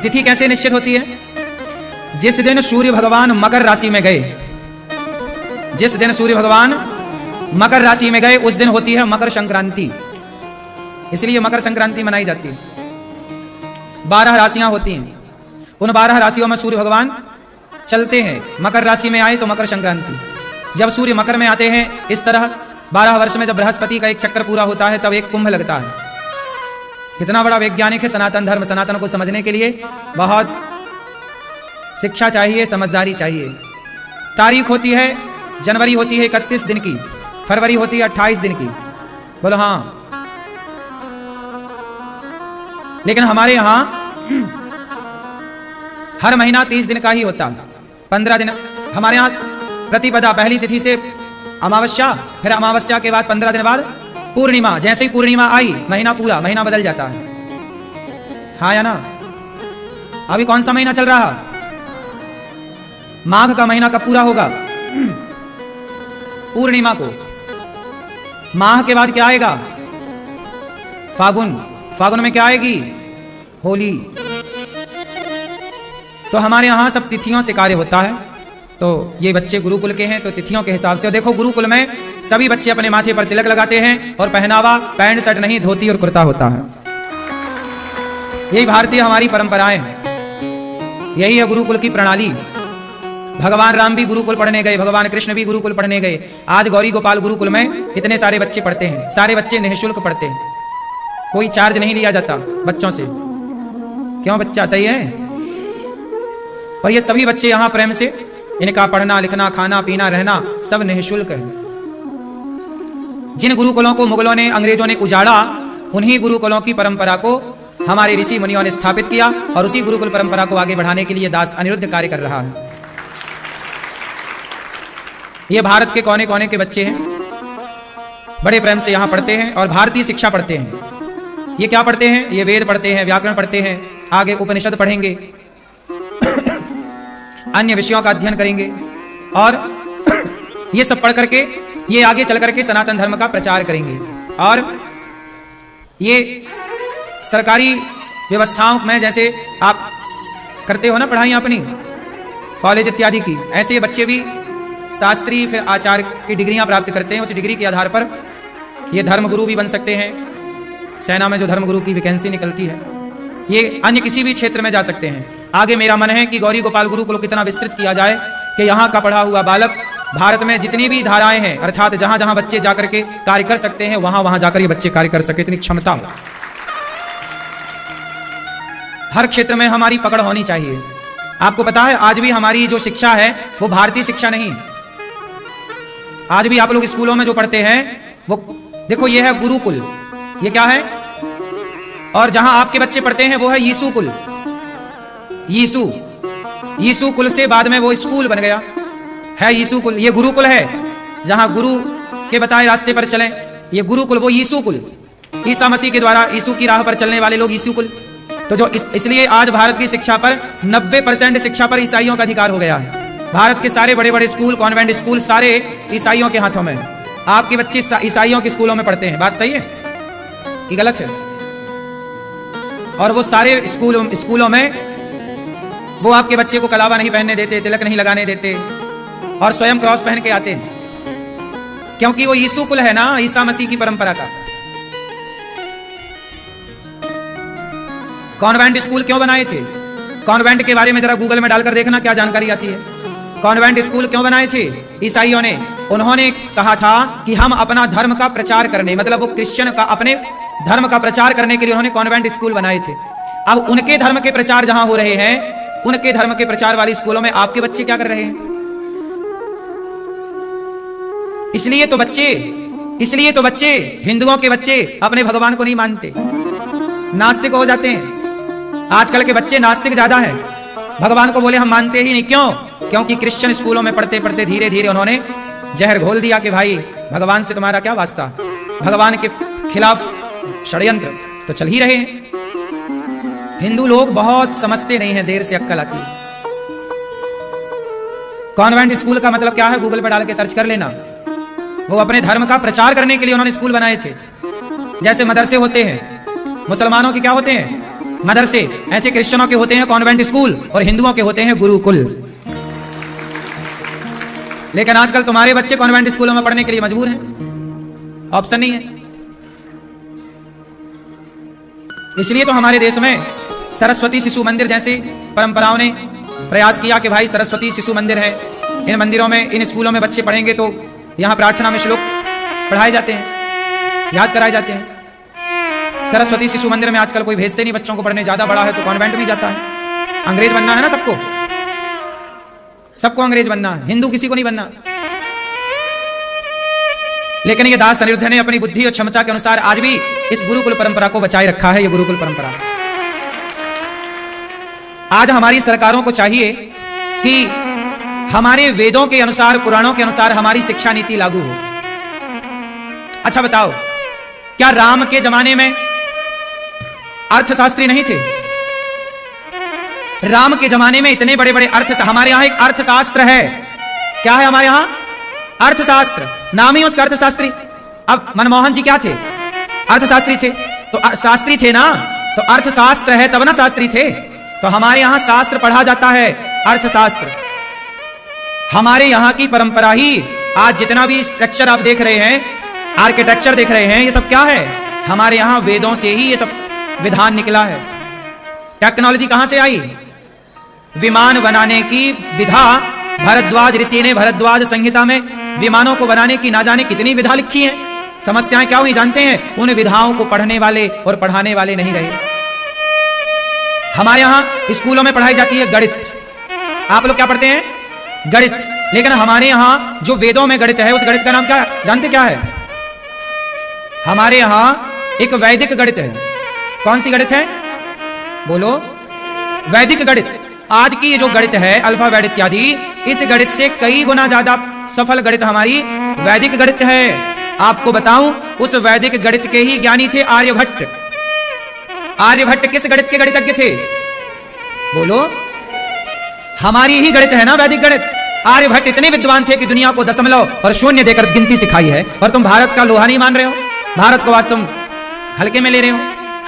तिथि कैसे निश्चित होती है? जिस दिन सूर्य भगवान मकर राशि में गए, जिस दिन सूर्य भगवान मकर राशि में गए उस दिन होती है मकर संक्रांति। इसलिए मकर संक्रांति मनाई जाती है। 12 राशियां होती हैं, उन 12 राशियों में सूर्य भगवान चलते हैं। मकर राशि में आए तो मकर संक्रांति। जब सूर्य मकर में आते हैं, इस तरह 12 वर्ष में जब बृहस्पति का एक चक्कर पूरा होता है तब एक कुंभ लगता है। कितना बड़ा वैज्ञानिक है सनातन धर्म। सनातन को समझने के लिए बहुत शिक्षा चाहिए, समझदारी चाहिए। तारीख होती है, जनवरी होती है 31 दिन की, फरवरी होती है 28 दिन की। बोलो हाँ। लेकिन हमारे यहां हर महीना 30 दिन का ही होता है, 15 दिन। हमारे यहां प्रतिपदा, पहली तिथि से अमावस्या, फिर अमावस्या के बाद 15 दिन बाद पूर्णिमा। जैसे ही पूर्णिमा आई महीना पूरा, महीना बदल जाता है। हाँ या ना? अभी कौन सा महीना चल रहा? माघ का महीना कब पूरा होगा? पूर्णिमा को। माह के बाद क्या आएगा? फागुन। फागुन में क्या आएगी? होली। तो हमारे यहां सब तिथियों से कार्य होता है। तो ये बच्चे गुरुकुल के हैं तो तिथियों के हिसाब से। देखो गुरुकुल में सभी बच्चे अपने माथे पर तिलक लगाते हैं और पहनावा पैंट शर्ट नहीं, धोती और कुर्ता होता है। यही भारतीय हमारी परंपराएं हैं, यही है गुरुकुल की प्रणाली। भगवान राम भी गुरुकुल पढ़ने गए, भगवान कृष्ण भी गुरुकुल पढ़ने गए। आज गौरी गोपाल गुरुकुल में इतने सारे बच्चे पढ़ते हैं। सारे बच्चे निःशुल्क पढ़ते हैं, कोई चार्ज नहीं लिया जाता बच्चों से। क्यों? बच्चा सही है। और ये सभी बच्चे यहां प्रेम से, इनका पढ़ना लिखना खाना पीना रहना सब निःशुल्क है। जिन गुरुकुलों को मुगलों ने, अंग्रेजों ने उजाड़ा, उन्हीं गुरुकुलों की परंपरा को हमारे ऋषि मुनियों ने स्थापित किया और उसी गुरुकुल परंपरा को आगे बढ़ाने के लिए दास अनिरुद्ध कार्य कर रहा है। ये भारत के कोने कोने के बच्चे हैं, बड़े प्रेम से यहां पढ़ते हैं और भारतीय शिक्षा पढ़ते हैं। ये क्या पढ़ते हैं? ये वेद पढ़ते हैं, व्याकरण पढ़ते हैं, आगे उपनिषद पढ़ेंगे, अन्य विषयों का अध्ययन करेंगे और ये सब पढ़ करके ये आगे चल करके सनातन धर्म का प्रचार करेंगे। और ये सरकारी व्यवस्थाओं में जैसे आप करते हो ना पढ़ाई अपनी कॉलेज इत्यादि की, ऐसे ये बच्चे भी शास्त्री फिर आचार्य की डिग्रियां प्राप्त करते हैं। उस डिग्री के आधार पर ये धर्मगुरु भी बन सकते हैं। सेना में जो धर्मगुरु की वैकेंसी निकलती है, ये अन्य किसी भी क्षेत्र में जा सकते हैं। आगे मेरा मन है कि गौरी गोपाल गुरुकुल को कितना विस्तृत किया जाए कि यहाँ का पढ़ा हुआ बालक भारत में जितनी भी धाराएं हैं, अर्थात जहां जहां बच्चे जाकर के कार्य कर सकते हैं, वहां वहां जाकर ये बच्चे कार्य कर सके, इतनी क्षमता हो। हर क्षेत्र में हमारी पकड़ होनी चाहिए। आपको पता है आज भी हमारी जो शिक्षा है वो भारतीय शिक्षा नहीं। आज भी आप लोग स्कूलों में जो पढ़ते हैं वो देखो, ये है गुरुकुल। ये क्या है? और जहां आपके बच्चे पढ़ते हैं वो है यीशु कुल। यीशु कुल से बाद में वो स्कूल बन गया है यीशु कुल। ये गुरुकुल है जहां गुरु के बताए रास्ते पर चलें। ये गुरुकुल, वो यीशु कुल, ईसा मसीह के द्वारा यीशु की राह पर चलने वाले लोग यीशु कुल। तो जो इसलिए आज भारत की शिक्षा पर 90% शिक्षा पर ईसाइयों का अधिकार हो गया है। भारत के सारे बड़े बड़े स्कूल, कॉन्वेंट स्कूल सारे ईसाइयों के हाथों में। आपके बच्चे ईसाइयों के स्कूलों में पढ़ते हैं। बात सही है कि गलत है? और वो सारे स्कूलों में वो आपके बच्चे को कलावा नहीं पहनने देते, तिलक नहीं लगाने देते और स्वयं क्रॉस पहन के आते हैं, क्योंकि वो यीशु कुल है ना, ईसा मसीह की परंपरा का। कॉन्वेंट स्कूल क्यों बनाए थे? कॉन्वेंट के बारे में जरा गूगल में डालकर देखना क्या जानकारी आती है। कॉन्वेंट स्कूल क्यों बनाए थे ईसाइयों ने? उन्होंने कहा था कि हम अपना धर्म का प्रचार करने, मतलब वो क्रिश्चियन का अपने धर्म का प्रचार करने के लिए उन्होंने कॉन्वेंट स्कूल बनाए थे। अब उनके धर्म के प्रचार जहां हो रहे हैं, उनके धर्म के प्रचार वाली स्कूलों में आपके बच्चे क्या कर रहे हैं? इसलिए तो बच्चे हिंदुओं के बच्चे अपने भगवान को नहीं मानते, नास्तिक हो जाते हैं। आजकल के बच्चे नास्तिक ज्यादा हैं, भगवान को बोले हम मानते ही नहीं। क्यों? क्योंकि क्रिश्चियन स्कूलों में पढ़ते पढ़ते धीरे धीरे उन्होंने जहर घोल दिया कि भाई भगवान से तुम्हारा क्या वास्ता, भगवान के खिलाफ षड्यंत्र तो चल ही रहे हैं। हिंदू लोग बहुत समझते नहीं हैं, देर से अक्ल आती है। कॉन्वेंट स्कूल का मतलब क्या है? गूगल पर डाल के सर्च कर लेना। वो अपने धर्म का प्रचार करने के लिए उन्होंने स्कूल बनाए थे। जैसे मदरसे होते हैं, मुसलमानों के क्या होते हैं? मदरसे, ऐसे क्रिश्चियनों के होते हैं कॉन्वेंट स्कूल और हिंदुओं के होते हैं गुरुकुल। लेकिन आजकल तुम्हारे बच्चे कॉन्वेंट स्कूलों में पढ़ने के लिए मजबूर हैं, ऑप्शन नहीं है। इसलिए तो हमारे देश में सरस्वती शिशु मंदिर जैसे परंपराओं ने प्रयास किया कि भाई सरस्वती शिशु मंदिर है, इन मंदिरों में, इन स्कूलों में बच्चे पढ़ेंगे तो यहां प्रार्थना में श्लोक पढ़ाए जाते हैं, याद कराए जाते हैं। सरस्वती शिशु मंदिर में आजकल कोई भेजते नहीं बच्चों को पढ़ने, ज्यादा बड़ा है तो कॉन्वेंट में जाता है। अंग्रेज बनना है ना सबको, सबको अंग्रेज बनना है, हिंदू किसी को नहीं बनना। लेकिन ये दास अनिरुद्ध ने अपनी बुद्धि और क्षमता के अनुसार आज भी इस गुरुकुल परंपरा को बचाए रखा है। ये गुरुकुल परंपरा आज हमारी सरकारों को चाहिए कि हमारे वेदों के अनुसार, पुराणों के अनुसार हमारी शिक्षा नीति लागू हो। अच्छा बताओ, क्या राम के जमाने में अर्थशास्त्री नहीं थे? राम के जमाने में इतने बड़े बड़े हमारे यहां एक अर्थशास्त्र है। क्या है हमारे यहां? अर्थशास्त्र, नाम ही उसका अर्थशास्त्री। अब मनमोहन जी क्या थे? अर्थशास्त्री थे। तो शास्त्री थे ना, तो अर्थशास्त्र है तब ना शास्त्री थे। तो हमारे यहां शास्त्र पढ़ा जाता है, अर्थशास्त्र। हमारे यहां की परंपरा ही आज जितना भी स्ट्रक्चर आप देख रहे हैं, आर्किटेक्चर देख रहे हैं, ये सब क्या है? हमारे यहां वेदों से ही ये सब विधान निकला है। टेक्नोलॉजी कहां से आई? विमान बनाने की विधा भरद्वाज ऋषि ने भरद्वाज संहिता में विमानों को बनाने की ना जाने कितनी विधा लिखी है। समस्याएं क्या हुई जानते हैं? उन विधाओं को पढ़ने वाले और पढ़ाने वाले नहीं रहे। हमारे यहां स्कूलों में पढ़ाई जाती है गणित। आप लोग क्या पढ़ते हैं? गणित। लेकिन हमारे यहां जो वेदों में गणित है, उस गणित का नाम क्या जानते? क्या है? हमारे यहां एक वैदिक गणित है। कौन सी गणित है? बोलो। वैदिक गणित। आज की ये जो गणित है, अल्फाबेट इत्यादि, इस गणित से कई गुना ज्यादा सफल गणित हमारी वैदिक गणित है। आपको बताऊं, उस वैदिक गणित के ही ज्ञानी थे आर्यभट्ट। आर्यभट्ट किस गणित के गणितज्ञ थे? बोलो। हमारी ही गणित है ना, वैदिक गणित। आर्यभट्ट इतने विद्वान थे कि दुनिया को दशमलव और शून्य देकर गिनती सिखाई है, और तुम भारत का लोहा नहीं मान रहे हो, भारत को वास्तव हल्के में ले रहे हो।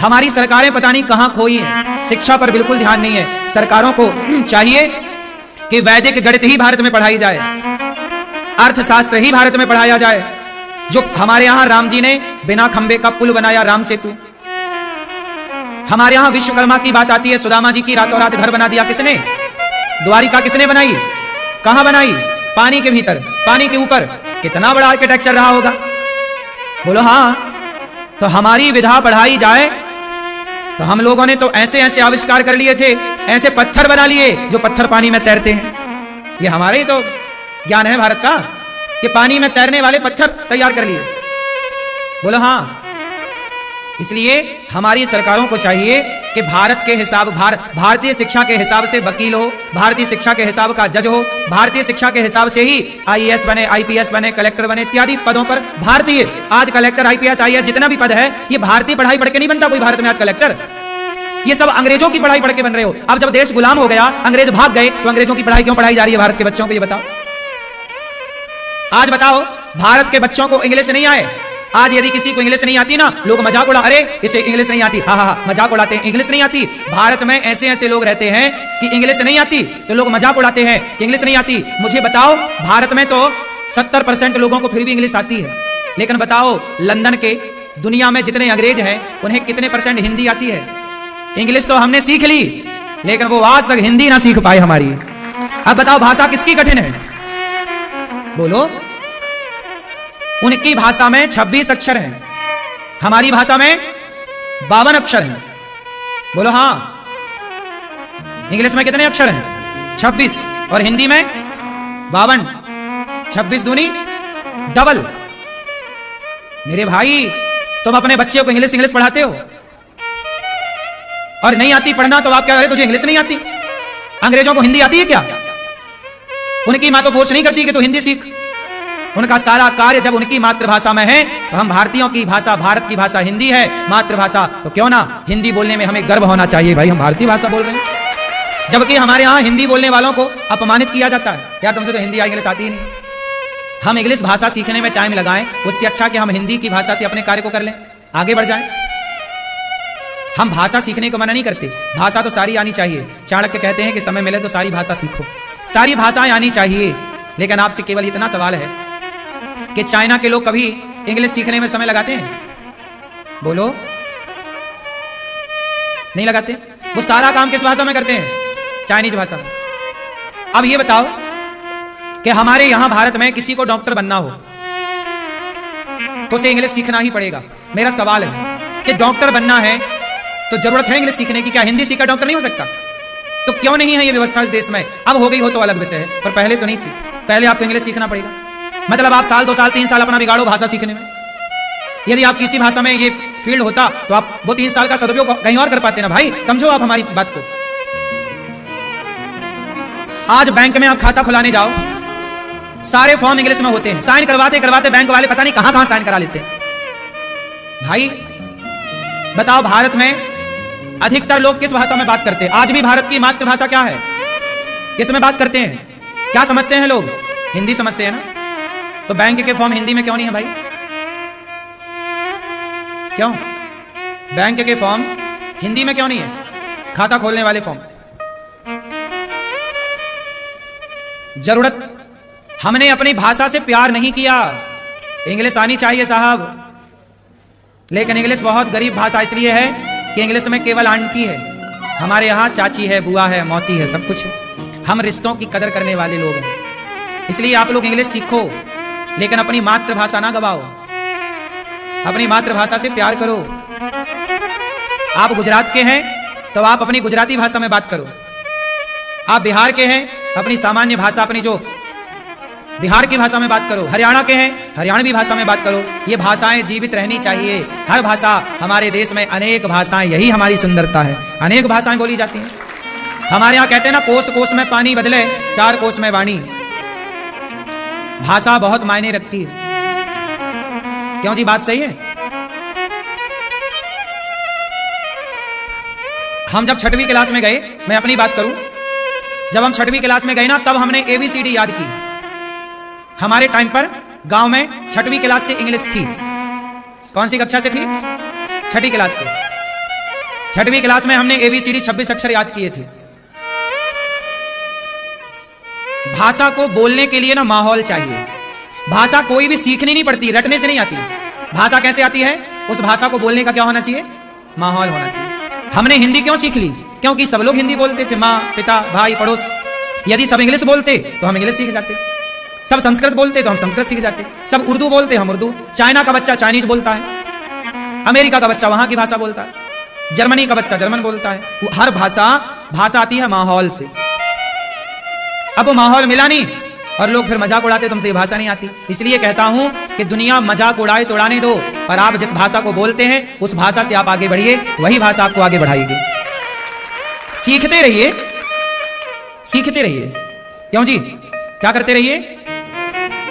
हमारी सरकारें पता नहीं कहां खोई हैं, शिक्षा पर बिल्कुल ध्यान नहीं है। सरकारों को चाहिए कि वैदिक गणित ही भारत में पढ़ाई जाए, अर्थशास्त्र ही भारत में पढ़ाया जाए। जो हमारे यहां राम जी ने बिना खंबे का पुल बनाया, राम सेतु। हमारे यहां विश्वकर्मा की बात आती है, सुदामा जी की रातों रात घर बना दिया किसने? द्वारिका किसने बनाई? कहां बनाई? पानी के भीतर, पानी के ऊपर। कितना बड़ा आर्किटेक्चर रहा होगा, बोलो। हाँ, तो हमारी विधा पढ़ाई जाए तो हम लोगों ने तो ऐसे ऐसे आविष्कार कर लिए थे, ऐसे पत्थर बना लिए जो पत्थर पानी में तैरते हैं। ये हमारे ही तो ज्ञान है भारत का, कि पानी में तैरने वाले पत्थर तैयार कर लिए, बोलो। हाँ, इसलिए हमारी सरकारों को चाहिए कि भारत के हिसाब, भारतीय शिक्षा के हिसाब से वकील हो, भारतीय शिक्षा के हिसाब का जज हो, भारतीय शिक्षा के हिसाब से ही आईएएस बने, आईपीएस बने, कलेक्टर बने, इत्यादि पदों पर भारतीय। आज कलेक्टर, आईपीएस, आईएएस जितना भी पद है, ये भारतीय पढ़ाई पढ़ के नहीं बनता कोई भारत में आज कलेक्टर। ये सब अंग्रेजों की पढ़ाई पढ़ के बन रहे हो। अब जब देश गुलाम हो गया, अंग्रेज भाग गए, तो अंग्रेजों की पढ़ाई क्यों पढ़ाई जा रही है भारत के बच्चों को? ये बताओ। आज बताओ, भारत के बच्चों को इंग्लिश नहीं आए। आज यदि किसी को इंग्लिश नहीं आती ना, लोग मजाक उड़ा, अरे इसे इंग्लिश नहीं आती, हा, मजाक उड़ाते हैं, इंग्लिश नहीं आती। भारत में ऐसे ऐसे लोग रहते हैं कि इंग्लिश नहीं आती तो लोग मजाक उड़ाते हैं कि इंग्लिश नहीं आती। मुझे बताओ, भारत में तो 70% लोगों को फिर भी इंग्लिश आती है। लेकिन बताओ, लंदन के दुनिया में जितने अंग्रेज हैं, उन्हें कितने % हिंदी आती है? इंग्लिश तो हमने सीख ली, लेकिन वो आज तक हिंदी ना सीख पाए हमारी। अब बताओ, भाषा किसकी कठिन है? बोलो। उनकी भाषा में 26 अक्षर हैं, हमारी भाषा में 52 अक्षर हैं, बोलो। हाँ, इंग्लिश में कितने अक्षर हैं? 26, और हिंदी में 52। 26 दूनी डबल। मेरे भाई, तुम अपने बच्चे को इंग्लिश पढ़ाते हो और नहीं आती पढ़ना, तो आप क्या करें? तुझे इंग्लिश नहीं आती। अंग्रेजों को हिंदी आती है क्या? उनकी मां तो फोर्स नहीं करती कि तू हिंदी सीख। उनका सारा कार्य जब उनकी मातृभाषा में है, तो हम भारतीयों की भाषा, भारत की भाषा हिंदी है, मातृभाषा, तो क्यों ना हिंदी बोलने में हमें गर्व होना चाहिए। भाई, हम भारतीय भाषा बोल रहे हैं, जबकि हमारे यहाँ हिंदी बोलने वालों को अपमानित किया जाता है। यार, तुमसे तो हिंदी इंग्लिश आती ही नहीं। हम इंग्लिश भाषा सीखने में टाइम लगाएं, उससे अच्छा कि हम हिंदी की भाषा से अपने कार्य को कर लें, आगे बढ़ जाएं। हम भाषा सीखने को मना नहीं करते, भाषा तो सारी आनी चाहिए। चाणक्य कहते हैं कि समय मिले तो सारी भाषा सीखो, सारी भाषाएं आनी चाहिए। लेकिन आपसे केवल इतना सवाल है कि चाइना के लोग कभी इंग्लिश सीखने में समय लगाते हैं? बोलो, नहीं लगाते। वो सारा काम किस भाषा में करते हैं? चाइनीज भाषा में। अब ये बताओ कि हमारे यहां भारत में किसी को डॉक्टर बनना हो तो उसे इंग्लिश सीखना ही पड़ेगा। मेरा सवाल है कि डॉक्टर बनना है तो जरूरत है इंग्लिश सीखने की, क्या हिंदी सीखकर डॉक्टर नहीं हो सकता? तो क्यों नहीं है ये व्यवस्था इस देश में? अब हो गई हो तो अलग विषय है, पर पहले तो नहीं थी। पहले आपको इंग्लिश सीखना पड़ेगा। मतलब आप साल 2 साल 3 साल अपना बिगाड़ो भाषा सीखने में। यदि आप किसी भाषा में ये फील्ड होता तो आप वो 3 साल का सदुपयोग कहीं और कर पाते ना भाई। समझो आप हमारी बात को। आज बैंक में आप खाता खुलाने जाओ, सारे फॉर्म इंग्लिश में होते हैं। साइन करवाते करवाते बैंक वाले पता नहीं कहां कहां साइन करा लेते हैं। भाई बताओ, भारत में अधिकतर लोग किस भाषा में बात करते हैं? आज भी भारत की मातृभाषा क्या है? किस में बात करते हैं? क्या समझते हैं लोग? हिंदी समझते हैं ना। तो बैंक के फॉर्म हिंदी में क्यों नहीं है भाई? क्यों बैंक के फॉर्म हिंदी में क्यों नहीं है? खाता खोलने वाले फॉर्म। जरूरत, हमने अपनी भाषा से प्यार नहीं किया। इंग्लिश आनी चाहिए साहब, लेकिन इंग्लिश बहुत गरीब भाषा इसलिए है कि इंग्लिश में केवल आंटी है। हमारे यहाँ चाची है, बुआ है, मौसी है, सब कुछ है। हम रिश्तों की कदर करने वाले लोग हैं। इसलिए आप लोग इंग्लिश सीखो, लेकिन अपनी मातृभाषा ना गवाओ। अपनी मातृभाषा से प्यार करो। आप गुजरात के हैं तो आप अपनी गुजराती भाषा में बात करो। आप बिहार के हैं, अपनी सामान्य भाषा, अपनी जो बिहार की भाषा में बात करो। हरियाणा के हैं, हरियाणवी भाषा में बात करो। ये भाषाएं जीवित रहनी चाहिए। हर भाषा, हमारे देश में अनेक भाषाएं, यही हमारी सुंदरता है। अनेक भाषाएं बोली जाती हैं। हमारे यहाँ कहते हैं ना, कोस कोस में पानी बदले, 4 कोस में वाणी। भाषा बहुत मायने रखती है। क्यों जी, बात सही है? हम जब 6वीं क्लास में गए, मैं अपनी बात करूं, जब हम 6वीं क्लास में गए ना, तब हमने ABCD याद की। हमारे टाइम पर गांव में 6वीं क्लास से इंग्लिश थी। कौन सी कक्षा से थी? 6वीं क्लास से। 6वीं क्लास में हमने ABCD 26 अक्षर याद किए थे। भाषा को बोलने के लिए ना माहौल चाहिए। भाषा कोई भी सीखनी नहीं पड़ती, रटने से नहीं आती। भाषा कैसे आती है? उस भाषा को बोलने का क्या होना चाहिए? माहौल होना चाहिए। हमने हिंदी क्यों सीख ली? क्योंकि सब लोग हिंदी बोलते थे, माँ, पिता, भाई, पड़ोस। यदि सब इंग्लिश बोलते तो हम इंग्लिश सीख जाते। सब संस्कृत बोलते तो हम संस्कृत सीख जाते। सब उर्दू बोलते हम उर्दू। चाइना का बच्चा चाइनीज बोलता है, अमेरिका का बच्चा वहां की भाषा बोलता है, जर्मनी का बच्चा जर्मन बोलता है। हर भाषा आती है माहौल से। अब वो माहौल मिला नहीं और लोग फिर मजाक उड़ाते, तुमसे ये भाषा नहीं आती। इसलिए कहता हूं कि दुनिया मजाक उड़ाए तो उड़ाने दो, और आप जिस भाषा को बोलते हैं उस भाषा से आप आगे बढ़िए, वही भाषा आपको आगे बढ़ाएगी। सीखते रहिए, सीखते रहिए। क्यों जी, क्या करते रहिए?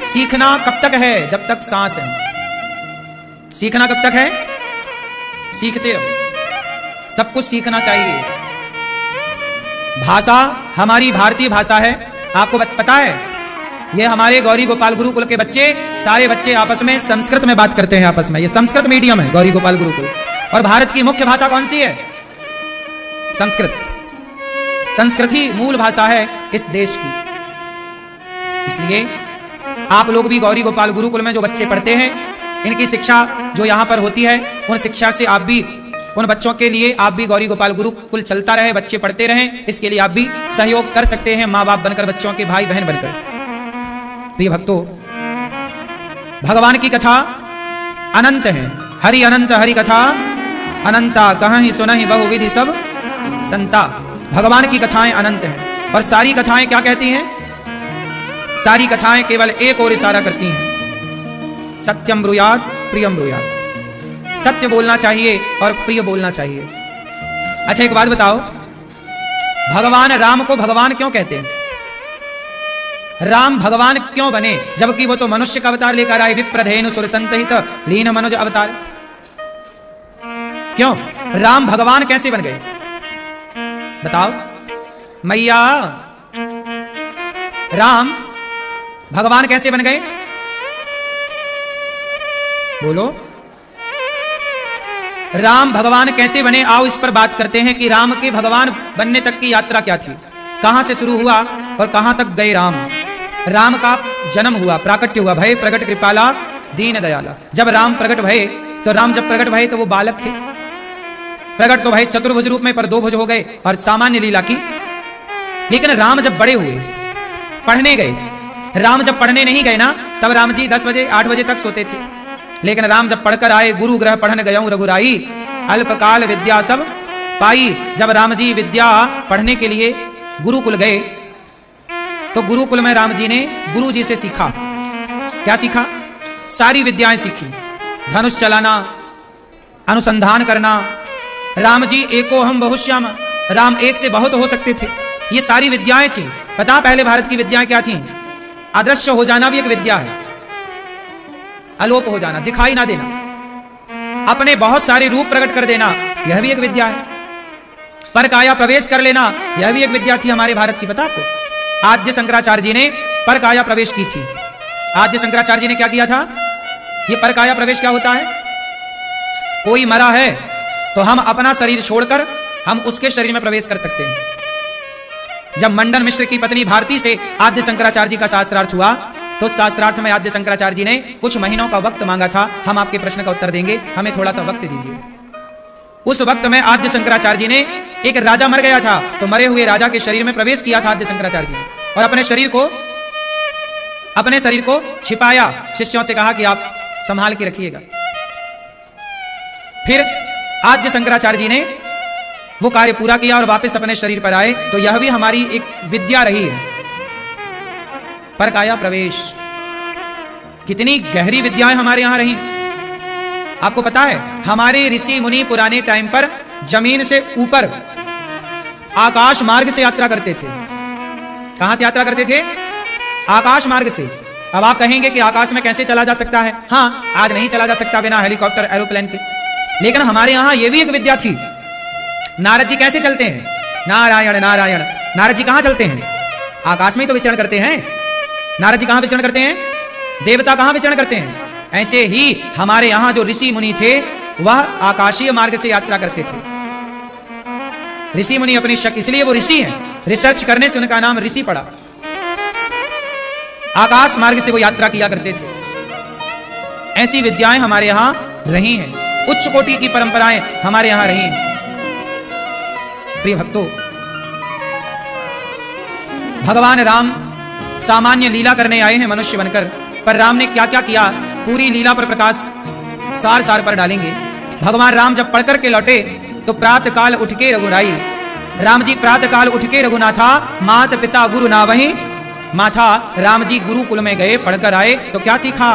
सीखना कब तक है? जब तक सांस है। सीखना कब तक है? सीखते रहो। सब कुछ सीखना चाहिए। भाषा हमारी भारतीय भाषा है। आपको पता है, ये हमारे गौरी गोपाल गुरुकुल के बच्चे, सारे बच्चे आपस में संस्कृत में बात करते हैं। आपस में ये संस्कृत मीडियम है गौरी गोपाल गुरुकुल। और भारत की मुख्य भाषा कौन सी है? संस्कृत। संस्कृत ही मूल भाषा है इस देश की। इसलिए आप लोग भी गौरी गोपाल गुरुकुल में जो बच्चे पढ़ते हैं, इनकी शिक्षा जो यहाँ पर होती है, उन शिक्षा से आप भी, उन बच्चों के लिए आप भी गौरी गोपाल गुरुकुल चलता रहे, बच्चे पढ़ते रहें, इसके लिए आप भी सहयोग कर सकते हैं, माँ बाप बनकर, बच्चों के भाई बहन बनकर। प्रिय भक्तों, भगवान की कथा अनंत है। हरि अनंत हरि कथा अनंता, कहीं सुनहि बहुविधि सब संता। भगवान की कथाएं अनंत हैं। और सारी कथाएं क्या कहती हैं? सारी कथाएं केवल एक और इशारा करती हैं, सत्यम ब्रूयात प्रियम ब्रूयात। सत्य बोलना चाहिए और प्रिय बोलना चाहिए। अच्छा, एक बात बताओ, भगवान राम को भगवान क्यों कहते हैं? राम भगवान क्यों बने, जबकि वो तो मनुष्य का अवतार लेकर आए? विप्रधेनु सुर संतहित लीन मनुज अवतार। क्यों राम भगवान कैसे बन गए? बताओ मैया, राम भगवान कैसे बन गए? बोलो। राम भगवान कैसे बने, आओ इस पर बात करते हैं कि राम के भगवान बनने तक की यात्रा क्या थी, कहां से शुरू हुआ और कहां तक गए राम। राम का जन्म हुआ, प्राकट्य हुआ, भय प्रकट कृपाला दीन दयाला। जब राम प्रकट भये तो राम जब प्रकट भये तो वो बालक थे। प्रकट तो भय चतुर्भुज रूप में, पर दो भुज हो गए और सामान्य लीला की। लेकिन राम जब बड़े हुए, पढ़ने गए, राम जब पढ़ने नहीं गए ना, तब राम जी 10 बजे 8 बजे तक सोते थे। लेकिन राम जब पढ़कर आए, गुरु ग्रह पढ़न गयऊं रघुराई, अल्पकाल विद्या सब पाई। जब राम जी विद्या पढ़ने के लिए गुरुकुल गए तो गुरुकुल में राम जी ने गुरु जी से सीखा। क्या सीखा? सारी विद्याएं सीखी। धनुष चलाना, अनुसंधान करना। राम जी एको हम बहुश्याम, राम एक से बहुत हो सकते थे। ये सारी विद्याएं थी। पता पहले भारत की विद्याएं क्या थी? अदृश्य हो जाना भी एक विद्या है, अलोप हो जाना, दिखाई ना देना, अपने बहुत सारे रूप प्रकट कर देना, यह भी एक विद्या है। पर काया प्रवेश कर लेना, यह भी एक विद्या थी हमारे भारत की। पता आपको? आद्य शंकराचार्य जी ने पर काया प्रवेश की थी। आद्य शंकराचार्य जी ने क्या किया था? ये पर काया प्रवेश क्या होता है? कोई मरा है तो हम अपना शरीर छोड़कर हम उसके शरीर में प्रवेश कर सकते हैं। जब मंडन मिश्र की पत्नी भारती से आद्य शंकराचार्य जी का शास्त्रार्थ हुआ तो शास्त्रार्थ में आद्य शंकराचार्य जी ने कुछ महीनों का वक्त मांगा था। हम आपके प्रश्न का उत्तर देंगे, हमें थोड़ा सा वक्त दीजिए। उस वक्त में आद्य शंकराचार्य जी ने, एक राजा मर गया था तो मरे हुए राजा के शरीर में प्रवेश किया था आद्य शंकराचार्य जी ने, और अपने शरीर को छिपाया। शिष्यों से कहा कि आप संभाल के रखिएगा। फिर आद्य शंकराचार्य जी ने वो कार्य पूरा किया और वापस अपने शरीर पर आए। तो यह भी हमारी एक विद्या रही है, पर काया प्रवेश। कितनी गहरी विद्याएं हमारे यहां रही। आपको पता है, हमारे ऋषि मुनि पुराने टाइम पर जमीन से ऊपर आकाश मार्ग से यात्रा करते थे। कहां से यात्रा करते थे? आकाश मार्ग से। अब आप कहेंगे कि आकाश में कैसे चला जा सकता है? हाँ, आज नहीं चला जा सकता बिना हेलीकॉप्टर एरोप्लेन के, लेकिन हमारे यहां यह भी एक विद्या थी। नारद जी कैसे चलते हैं? नारायण नारायण। नारद जी कहां चलते हैं? आकाश में तो विचरण करते हैं। नारद जी कहां विचरण करते हैं? देवता कहां विचरण करते हैं? ऐसे ही हमारे यहां जो ऋषि मुनि थे वह आकाशीय मार्ग से यात्रा करते थे। ऋषि मुनि अपनी शक्ति, इसलिए वो ऋषि हैं। रिसर्च करने से उनका नाम ऋषि पड़ा। आकाश मार्ग से वो यात्रा किया करते थे। ऐसी विद्याएं हमारे यहां रही हैं, उच्च कोटि की परंपराएं हमारे यहां रही हैं। प्रिय भक्तों, भगवान राम सामान्य लीला करने आए हैं मनुष्य बनकर, पर राम ने क्या क्या किया, पूरी लीला पर प्रकाश सार सार पर डालेंगे। भगवान राम जब पढ़कर के लौटे तो प्रातः काल उठ के रघुराई। राम जी प्रातः काल उठ के रघुनाथा, मात पिता गुरु ना वही माथा। राम जी गुरुकुल में गए, पढ़कर आए तो क्या सीखा?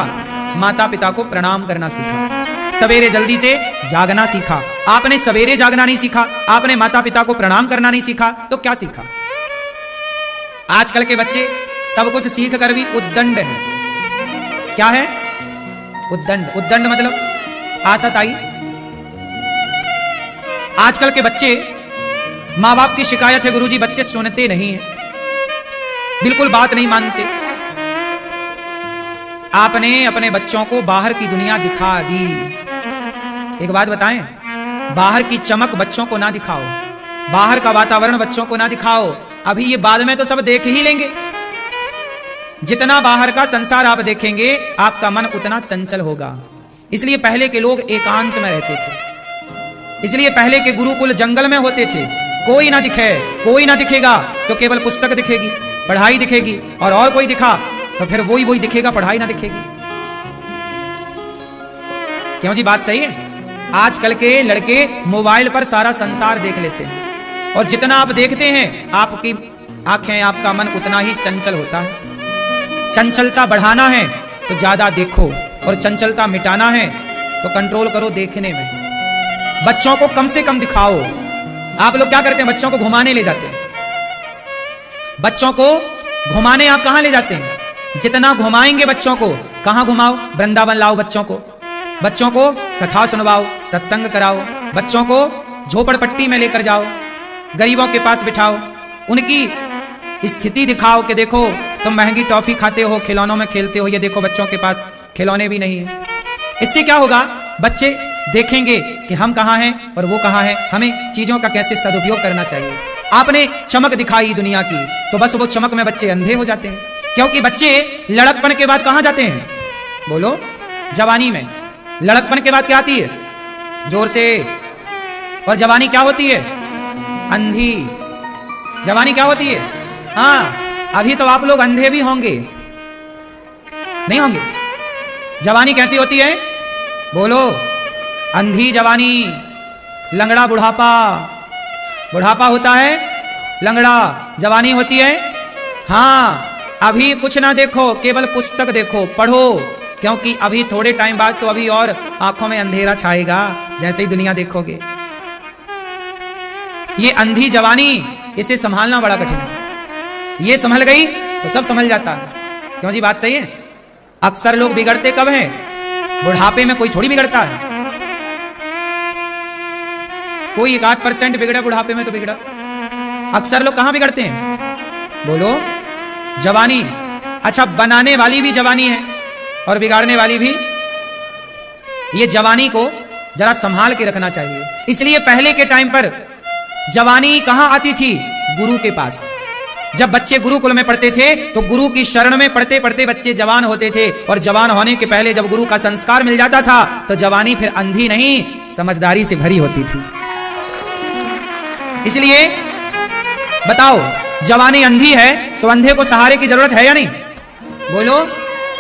माता पिता को प्रणाम करना सीखा, सवेरे जल्दी से जागना सीखा। आपने सवेरे जागना नहीं सीखा, आपने माता पिता को प्रणाम करना नहीं सीखा, तो क्या सीखा? आजकल के बच्चे सब कुछ सीख कर भी उद्दंड है। क्या है? उद्दंड। उद्दंड मतलब आतताई। आजकल के बच्चे, मां बाप की शिकायत है, गुरुजी बच्चे सुनते नहीं हैं, बिल्कुल बात नहीं मानते। आपने अपने बच्चों को बाहर की दुनिया दिखा दी। एक बात बताएं, बाहर की चमक बच्चों को ना दिखाओ, बाहर का वातावरण बच्चों को ना दिखाओ। अभी ये बाद में तो सब देख ही लेंगे। जितना बाहर का संसार आप देखेंगे, आपका मन उतना चंचल होगा। इसलिए पहले के लोग एकांत में रहते थे। इसलिए पहले के गुरुकुल जंगल में होते थे। कोई ना दिखे, कोई ना दिखेगा तो केवल पुस्तक दिखेगी, पढ़ाई दिखेगी, और कोई दिखा तो फिर वही दिखेगा, पढ़ाई ना दिखेगी। क्यों जी? बात सही है। आजकल के लड़के मोबाइल पर सारा संसार देख लेते हैं, और जितना आप देखते हैं आपकी आंखें, आपका मन उतना ही चंचल होता है। चंचलता बढ़ाना है तो ज्यादा देखो, और चंचलता मिटाना है तो कंट्रोल करो देखने में। बच्चों को कम से कम दिखाओ। आप लोग क्या करते हैं? बच्चों को घुमाने ले जाते हैं। बच्चों को घुमाने आप कहां ले जाते हैं? जितना घुमाएंगे बच्चों को, कहां घुमाओ? वृंदावन लाओ बच्चों को, बच्चों को कथा सुनवाओ, सत्संग कराओ, बच्चों को झोपड़पट्टी में लेकर जाओ, गरीबों के पास बिठाओ, उनकी स्थिति दिखाओ कि देखो तुम महंगी टॉफी खाते हो, खिलौनों में खेलते हो, ये देखो बच्चों के पास खिलौने भी नहीं है। इससे क्या होगा? बच्चे देखेंगे कि हम कहाँ हैं और वो कहाँ है, हमें चीजों का कैसे सदुपयोग करना चाहिए। आपने चमक दिखाई दुनिया की, तो बस वो चमक में बच्चे अंधे हो जाते हैं, क्योंकि बच्चे लड़कपन के बाद कहाँ जाते हैं? बोलो, जवानी में। लड़कपन के बाद क्या आती है? जोर से। और जवानी क्या होती है? अंधी। जवानी क्या होती है? हाँ, अभी तो आप लोग अंधे भी होंगे, नहीं होंगे? जवानी कैसी होती है? बोलो, अंधी जवानी, लंगड़ा बुढ़ापा। बुढ़ापा होता है, लंगड़ा जवानी होती है। हाँ, अभी कुछ ना देखो, केवल पुस्तक देखो, पढ़ो, क्योंकि अभी थोड़े टाइम बाद तो अभी और आंखों में अंधेरा छाएगा जैसे ही दुनिया देखोगे। ये अंधी जवानी, इसे संभालना बड़ा कठिन है। ये संभल गई तो सब संभल जाता है। क्यों जी, बात सही है? अक्सर लोग बिगड़ते कब हैं? बुढ़ापे में। कोई थोड़ी बिगड़ता है, कोई 1-8% बिगड़ा बुढ़ापे में तो बिगड़ा। अक्सर लोग कहां बिगड़ते हैं? बोलो, जवानी। अच्छा, बनाने वाली भी जवानी है और बिगाड़ने वाली भी। ये जवानी को जरा संभाल के रखना चाहिए। इसलिए पहले के टाइम पर जवानी कहां आती थी? गुरु के पास। जब बच्चे गुरुकुल में पढ़ते थे तो गुरु की शरण में पढ़ते पढ़ते बच्चे जवान होते थे, और जवान होने के पहले जब गुरु का संस्कार मिल जाता था तो जवानी फिर अंधी नहीं, समझदारी से भरी होती थी। इसलिए बताओ, जवानी अंधी है तो अंधे को सहारे की जरूरत है या नहीं? बोलो,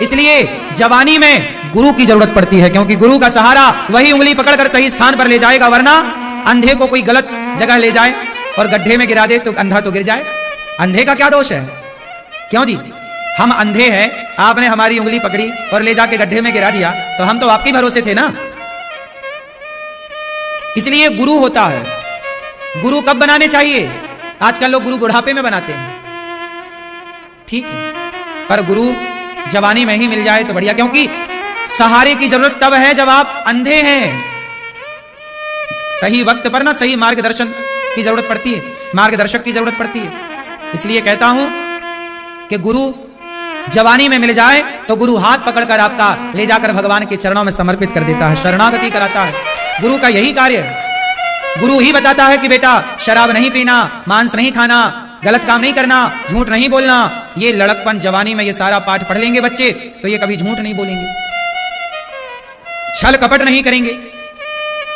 इसलिए जवानी में गुरु की जरूरत पड़ती है, क्योंकि गुरु का सहारा वही उंगली पकड़कर सही स्थान पर ले जाएगा, वरना अंधे को कोई गलत जगह ले जाए और गड्ढे में गिरा दे तो अंधा तो गिर जाए। अंधे का क्या दोष है? क्यों जी, हम अंधे हैं, आपने हमारी उंगली पकड़ी और ले जाके गड्ढे में गिरा दिया तो हम तो आपके भरोसे थे ना। इसलिए गुरु होता है। गुरु कब बनाने चाहिए? आजकल लोग गुरु बुढ़ापे में बनाते हैं, ठीक है, पर गुरु जवानी में ही मिल जाए तो बढ़िया, क्योंकि सहारे की जरूरत तब है जब आप अंधे हैं। सही वक्त पर ना सही मार्गदर्शन की जरूरत पड़ती है, मार्गदर्शक की जरूरत पड़ती है। इसलिए कहता हूं कि गुरु जवानी में मिल जाए तो गुरु हाथ पकड़कर आपका ले जाकर भगवान के चरणों में समर्पित कर देता है, शरणागति कराता है। गुरु का यही कार्य है। गुरु ही बताता है कि बेटा शराब नहीं पीना, मांस नहीं खाना, गलत काम नहीं करना, झूठ नहीं बोलना। ये लड़कपन जवानी में ये सारा पाठ पढ़ लेंगे बच्चे तो ये कभी झूठ नहीं बोलेंगे, छल कपट नहीं करेंगे।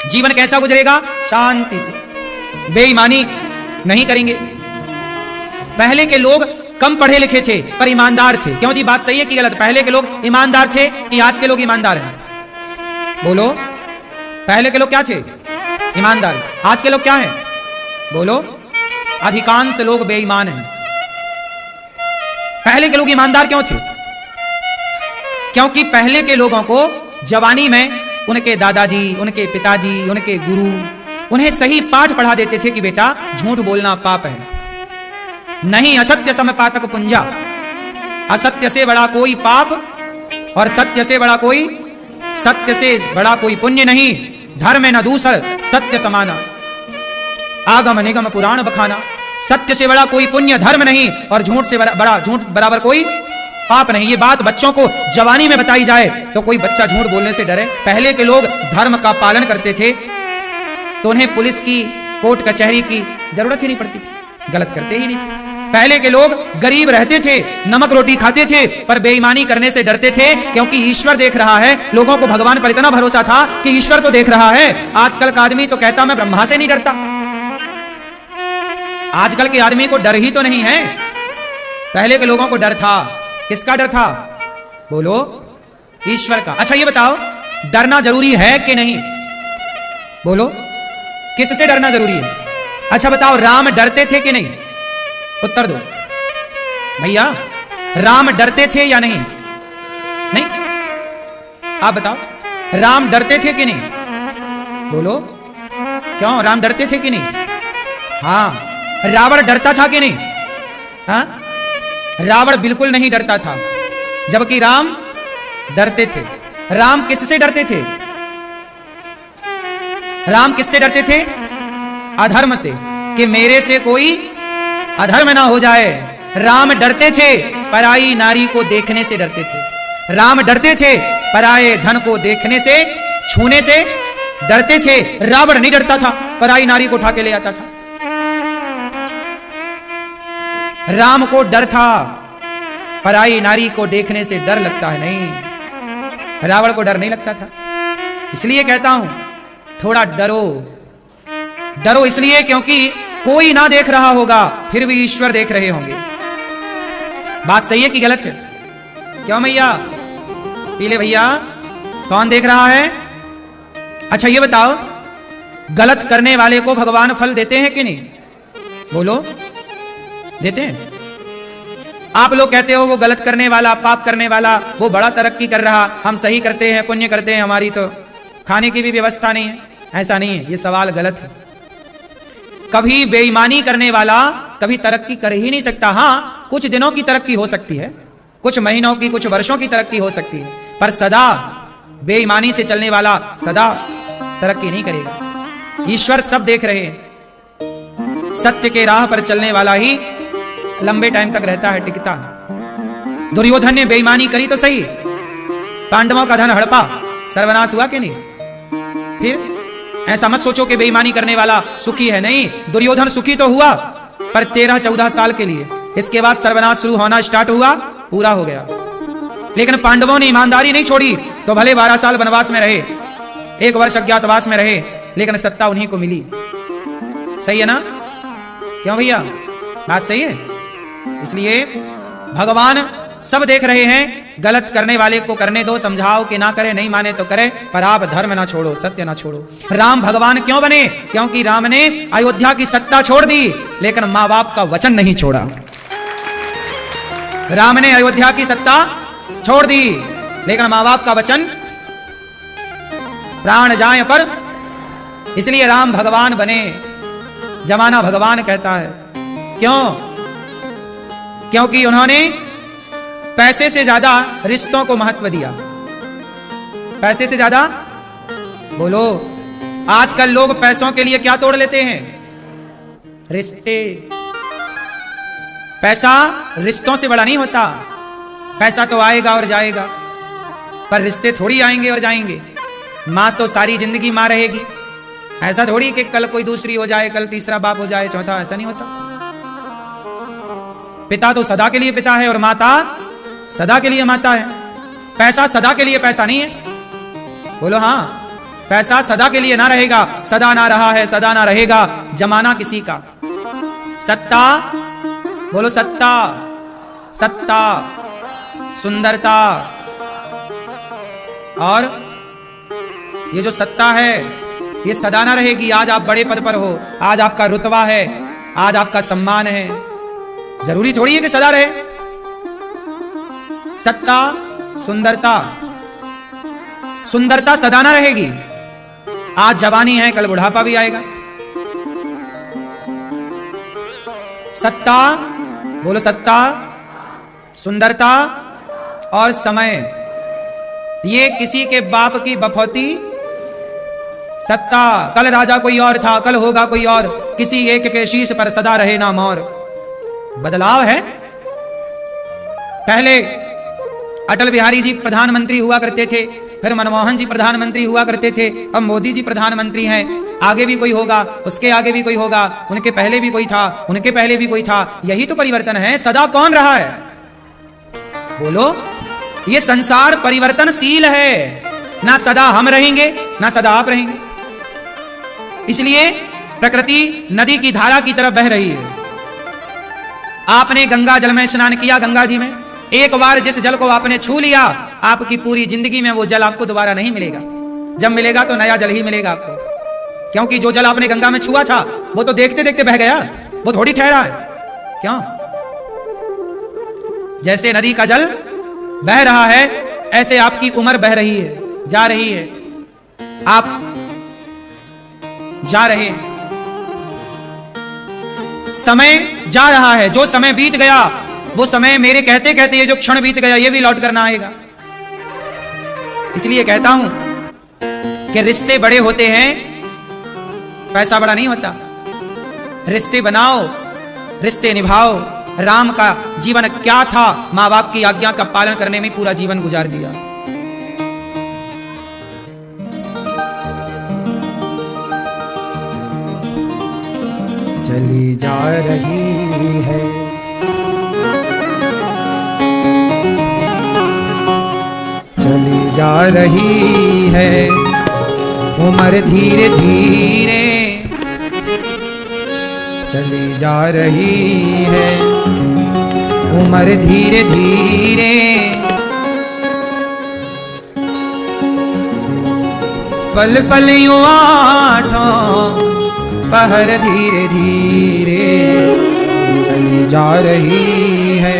जीवन कैसा गुजरेगा? शांति से, बेईमानी नहीं करेंगे। पहले के लोग कम पढ़े लिखे थे पर ईमानदार थे। क्यों जी, बात सही है कि गलत? पहले के लोग ईमानदार थे कि आज के लोग ईमानदार हैं? बोलो, पहले के लोग क्या थे? ईमानदार। आज के लोग क्या हैं? बोलो, अधिकांश लोग बेईमान हैं। पहले के लोग ईमानदार क्यों थे? क्योंकि पहले के लोगों को जवानी में उनके दादाजी, उनके पिताजी, उनके गुरु उन्हें सही पाठ पढ़ा देते थे कि बेटा झूठ बोलना पाप है, नहीं असत्य सम पातक पुंजा। असत्य से बड़ा कोई पाप और सत्य से बड़ा कोई पुण्य नहीं। धर्म न दूसर सत्य समाना, आगम निगम पुराण बखाना। सत्य से बड़ा कोई पुण्य धर्म नहीं और झूठ से बड़ा झूठ बराबर कोई पाप नहीं। ये बात बच्चों को जवानी में बताई जाए तो कोई बच्चा झूठ बोलने से डरे। पहले के लोग धर्म का पालन करते थे तो उन्हें पुलिस की, कोर्ट कचहरी की जरूरत ही नहीं पड़ती थी, गलत करते ही नहीं थे। पहले के लोग गरीब रहते थे, नमक रोटी खाते थे, पर बेईमानी करने से डरते थे क्योंकि ईश्वर देख रहा है। लोगों को भगवान पर इतना भरोसा था कि ईश्वर तो देख रहा है। आजकल का आदमी तो कहता मैं ब्रह्मा से नहीं डरता। आजकल के आदमी को डर ही तो नहीं है। पहले के लोगों को डर था। किसका डर था? बोलो, ईश्वर का। अच्छा ये बताओ, डरना जरूरी है कि नहीं? बोलो, किससे डरना जरूरी है? अच्छा बताओ, राम डरते थे कि नहीं? उत्तर दो भैया, राम डरते थे या नहीं? नहीं? आप बताओ, राम डरते थे कि नहीं? बोलो, क्यों राम डरते थे कि नहीं? हाँ। रावण डरता था कि नहीं? हाँ, रावण बिल्कुल नहीं डरता था, जबकि राम डरते थे। राम किससे डरते थे? राम किससे डरते थे? अधर्म से, कि मेरे से कोई अधर्म ना हो जाए। राम डरते थे पराई नारी को देखने से डरते थे। राम डरते थे पराये धन को देखने से, छूने से डरते थे। रावण नहीं डरता था, पराई नारी को उठा के ले आता था। राम को डर था, पराई नारी को देखने से डर लगता है। नहीं, रावण को डर नहीं लगता था। इसलिए कहता हूं थोड़ा डरो। डरो इसलिए क्योंकि कोई ना देख रहा होगा, फिर भी ईश्वर देख रहे होंगे। बात सही है कि गलत है? क्यों भैया? पीले भैया, कौन देख रहा है? अच्छा ये बताओ, गलत करने वाले को भगवान फल देते हैं कि नहीं? बोलो, देते हैं? आप लोग कहते हो वो गलत करने वाला, पाप करने वाला, वो बड़ा तरक्की कर रहा, हम सही करते हैं, पुण्य करते हैं, हमारी तो खाने की भी व्यवस्था नहीं है। ऐसा नहीं है, ये सवाल गलत है। कभी बेईमानी करने वाला कभी तरक्की कर ही नहीं सकता। हां, कुछ दिनों की तरक्की हो सकती है, कुछ महीनों की, कुछ वर्षों की तरक्की हो सकती है, पर सदा बेईमानी से चलने वाला सदा तरक्की नहीं करेगा। ईश्वर सब देख रहे हैं। सत्य के राह पर चलने वाला ही लंबे टाइम तक रहता है, टिकता है। दुर्योधन ने बेईमानी करी तो सही, पांडवों का धन हड़पा, सर्वनाश हुआ कि नहीं? फिर ऐसा मत सोचो कि बेईमानी करने वाला सुखी है। नहीं, दुर्योधन सुखी तो हुआ, पर 13-14 साल के लिए। इसके बाद सर्वनाश शुरू होना स्टार्ट हुआ, पूरा हो गया। लेकिन पांडवों ने ईमानदारी नहीं छोड़ी, तो भले 12 साल वनवास में रहे, 1 वर्ष अज्ञातवास में रहे, लेकिन सत्ता उन्हीं को मिली। सही है ना? क्यों भैया? बात सही है। इसलिए भगवान सब देख रहे हैं। गलत करने वाले को करने दो, समझाओ कि ना करे, नहीं माने तो करे, पर आप धर्म ना छोड़ो, सत्य ना छोड़ो। राम भगवान क्यों बने? क्योंकि राम ने अयोध्या की सत्ता छोड़ दी, लेकिन मां बाप का वचन नहीं छोड़ा। राम ने अयोध्या की सत्ता छोड़ दी, लेकिन मां बाप का वचन प्राण जाए पर। इसलिए राम भगवान बने, जमाना भगवान कहता है। क्यों? क्योंकि उन्होंने पैसे से ज्यादा रिश्तों को महत्व दिया। पैसे से ज्यादा, बोलो, आजकल लोग पैसों के लिए क्या तोड़ लेते हैं? रिश्ते। पैसा रिश्तों से बड़ा नहीं होता। पैसा तो आएगा और जाएगा, पर रिश्ते थोड़ी आएंगे और जाएंगे। मां तो सारी जिंदगी मां रहेगी। ऐसा थोड़ी कि कल कोई दूसरी हो जाए, कल तीसरा बाप हो जाए, चौथा, ऐसा नहीं होता। पिता तो सदा के लिए पिता है और माता सदा के लिए माता है। पैसा सदा के लिए पैसा नहीं है। बोलो हाँ, पैसा सदा के लिए ना रहेगा, सदा ना रहा है, सदा ना रहेगा। जमाना किसी का। सत्ता, बोलो सत्ता, सत्ता, सुंदरता, और ये जो सत्ता है ये सदा ना रहेगी। आज आप बड़े पद पर हो, आज आपका रुतबा है, आज आपका सम्मान है, जरूरी थोड़ी है कि सदा रहे। सत्ता, सुंदरता, सुंदरता सदा ना रहेगी। आज जवानी है, कल बुढ़ापा भी आएगा। सत्ता, बोलो सत्ता, सुंदरता और समय, ये किसी के बाप की बफौती। सत्ता, कल राजा कोई और था, कल होगा कोई और, किसी एक के शीश पर सदा रहे ना मोर। बदलाव है। पहले अटल बिहारी जी प्रधानमंत्री हुआ करते थे, फिर मनमोहन जी प्रधानमंत्री हुआ करते थे, अब मोदी जी प्रधानमंत्री हैं। आगे भी कोई होगा, उसके आगे भी कोई होगा, उनके पहले भी कोई था, उनके पहले भी कोई था। यही तो परिवर्तन है। सदा कौन रहा है? बोलो, ये संसार परिवर्तनशील है। ना सदा हम रहेंगे, ना सदा आप रहेंगे। इसलिए प्रकृति नदी की धारा की तरफ बह रही है। आपने गंगा जल में स्नान किया, गंगा जी में एक बार जिस जल को आपने छू लिया, आपकी पूरी जिंदगी में वो जल आपको दोबारा नहीं मिलेगा। जब मिलेगा तो नया जल ही मिलेगा आपको, क्योंकि जो जल आपने गंगा में छुआ था वो तो देखते देखते बह गया, वो थोड़ी ठहरा है। क्यों? जैसे नदी का जल बह रहा है, ऐसे आपकी उम्र बह रही है, जा रही है, आप जा रहे हैं। समय जा रहा है। जो समय बीत गया वो समय मेरे कहते कहते ये जो क्षण बीत गया ये भी लौट कर ना आएगा। इसलिए कहता हूं कि रिश्ते बड़े होते हैं, पैसा बड़ा नहीं होता। रिश्ते बनाओ, रिश्ते निभाओ। राम का जीवन क्या था? मां बाप की आज्ञा का पालन करने में पूरा जीवन गुजार दिया। चली जा रही है। चली जा रही है उम्र धीरे धीरे, चली जा रही है उम्र धीरे धीरे। पल पल यूं आठों पहर धीरे धीरे चली जा रही है।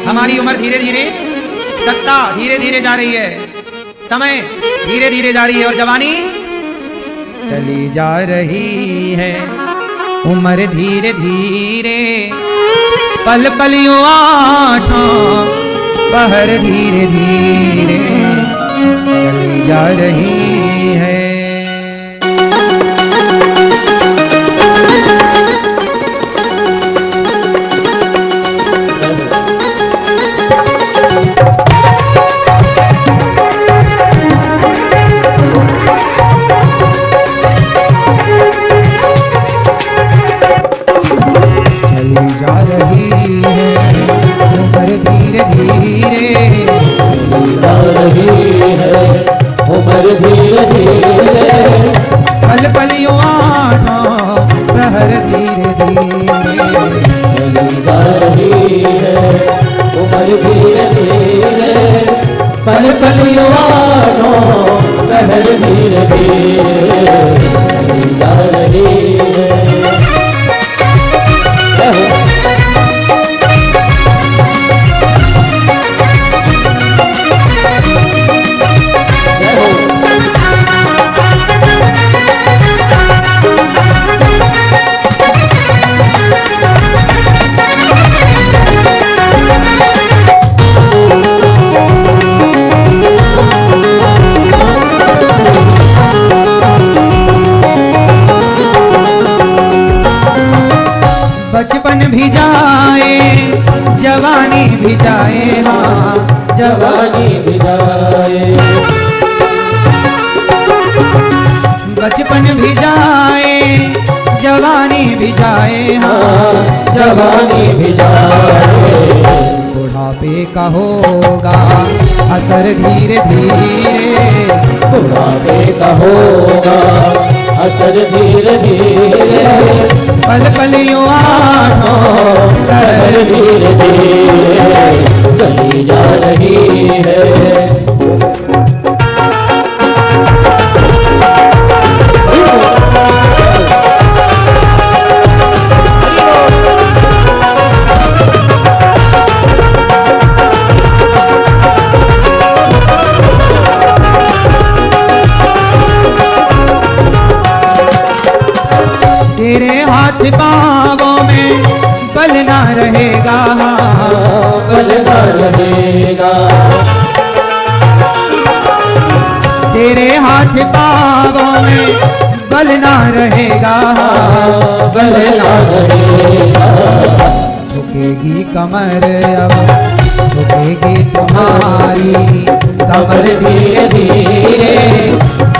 हमारी उम्र धीरे धीरे, सत्ता धीरे धीरे जा रही है, समय धीरे धीरे जा रही है और जवानी चली जा रही है उम्र धीरे धीरे। पल पल यूं आठों पहर धीरे धीरे चली जा रही है। पल पल यूं आठों प्रहर धीरे धीरे चली जा रही है उम्र धीरे धीरे। पल पल यूं आठों प्रहर धीरे धीरे चली जा रही है। बचपन भी जाए जवानी भी जाए, हाँ जवानी भी जाए। बचपन भी जाए जवानी भी जाए, हाँ जवानी भी जाए। बुढ़ापे का होगा असर धीरे धीरे, बुढ़ापे का होगा असर धीरे धीरे। पल पल यूं आठों प्रहर धीरे धीरे चली जा रही है। तेरे हाथ पाँवों में बल ना रहेगा, बल ना रहेगा। तेरे हाथ पाँवों में बल ना रहेगा, बल ना रहेगा। झुकेगी कमर अब झुकेगी तुम्हारी कमर धीरे धीरे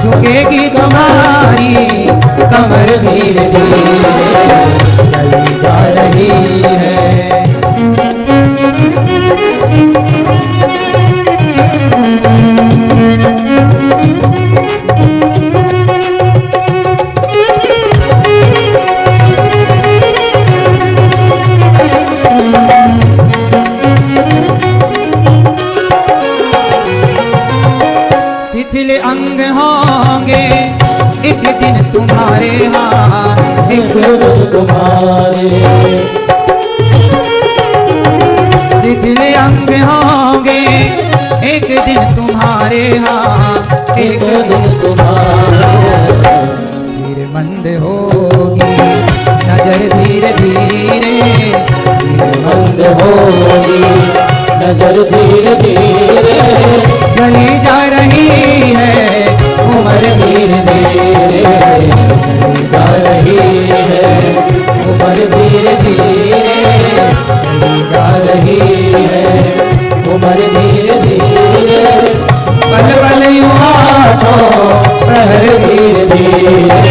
झुकेगी तुम्हारी कमर धीरे धीरे चली जा रही है। शिथिल अंग होंगे एक दिन तुम्हारे, हाँ एक दिन तुम्हारे। शिथिल अंग होंगे एक दिन तुम्हारे, हाँ एक दिन तुम्हारे। धीरे मंद होगी नजर धीरे धीरे, मंद होगी नजर धीरे धीरे चली जा रही है उम्र धीरे धीरे चली जा रही है। उम्र धीरे धीरे चली जा रही है। उम्र धीरे धीरे पल पल यूं प्रहर धीरे धीरे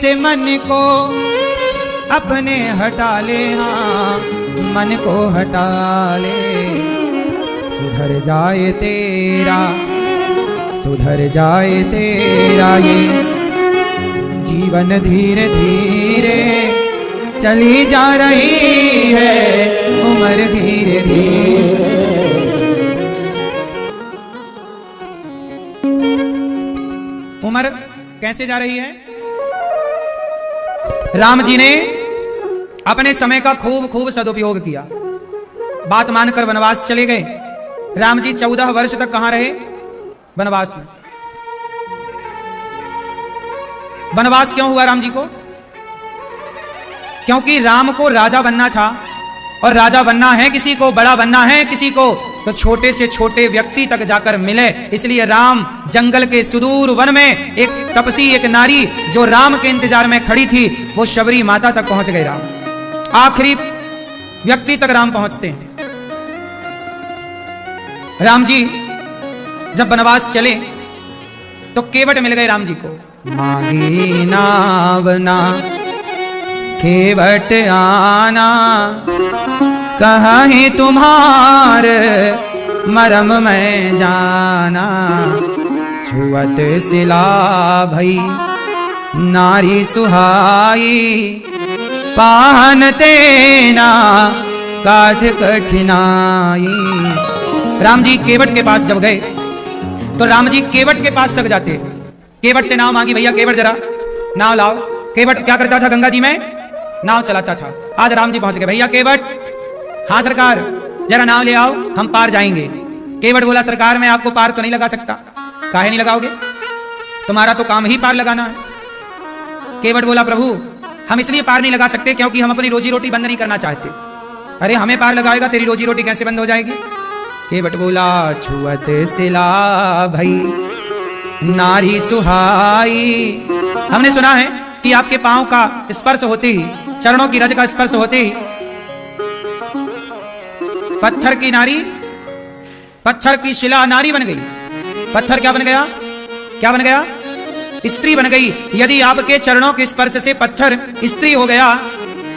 से मन को अपने हटा ले, हाँ मन को हटा ले। सुधर जाए तेरा, सुधर जाए तेरा ये जीवन, धीरे धीरे चली जा रही है उम्र, धीरे धीरे। उम्र कैसे जा रही है? राम जी ने अपने समय का खूब सदुपयोग किया। बात मानकर वनवास चले गए। राम जी 14 वर्ष तक कहां रहे? वनवास में। वनवास क्यों हुआ राम जी को? क्योंकि राम को राजा बनना था, और राजा बनना है किसी को, बड़ा बनना है किसी को, तो छोटे से छोटे व्यक्ति तक जाकर मिले। इसलिए राम जंगल के सुदूर वन में एक तपसी, एक नारी जो राम के इंतजार में खड़ी थी, वो शबरी माता तक पहुंच गए। राम आखिरी व्यक्ति तक राम पहुंचते हैं। राम जी जब वनवास चले तो केवट मिल गए राम जी को। मांगी नावना केवट आना, कहा ही तुम्हार मरम में जाना। छुअत सिला भई नारी सुहाई, पाहन तेना काठ कठिनाई। राम जी केवट के पास जब गए तो राम जी केवट के पास तक जाते। केवट से नाव मांगी, भैया केवट जरा नाव लाओ। केवट क्या करता था? गंगा जी में नाव चलाता था। आज राम जी पहुंच गए, भैया केवट, हाँ सरकार जरा नाव ले आओ, हम पार जाएंगे। केवट बोला, सरकार मैं आपको पार तो नहीं लगा सकता। काहे नहीं लगाओगे? तुम्हारा तो काम ही पार लगाना है। केवट बोला, प्रभु हम इसलिए पार नहीं लगा सकते क्योंकि हम अपनी रोजी रोटी बंद नहीं करना चाहते। अरे हमें पार लगाएगा, तेरी रोजी रोटी कैसे बंद हो जाएगी? केवट बोला, छुअत सिला भई नारी सुहाई। हमने सुना है कि आपके पांव का स्पर्श होते ही, चरणों की रज का स्पर्श होते ही पत्थर की नारी, पत्थर की शिला नारी बन गई। पत्थर क्या बन गया? क्या बन गया? स्त्री बन गई। यदि आपके चरणों के स्पर्श से पत्थर स्त्री हो गया,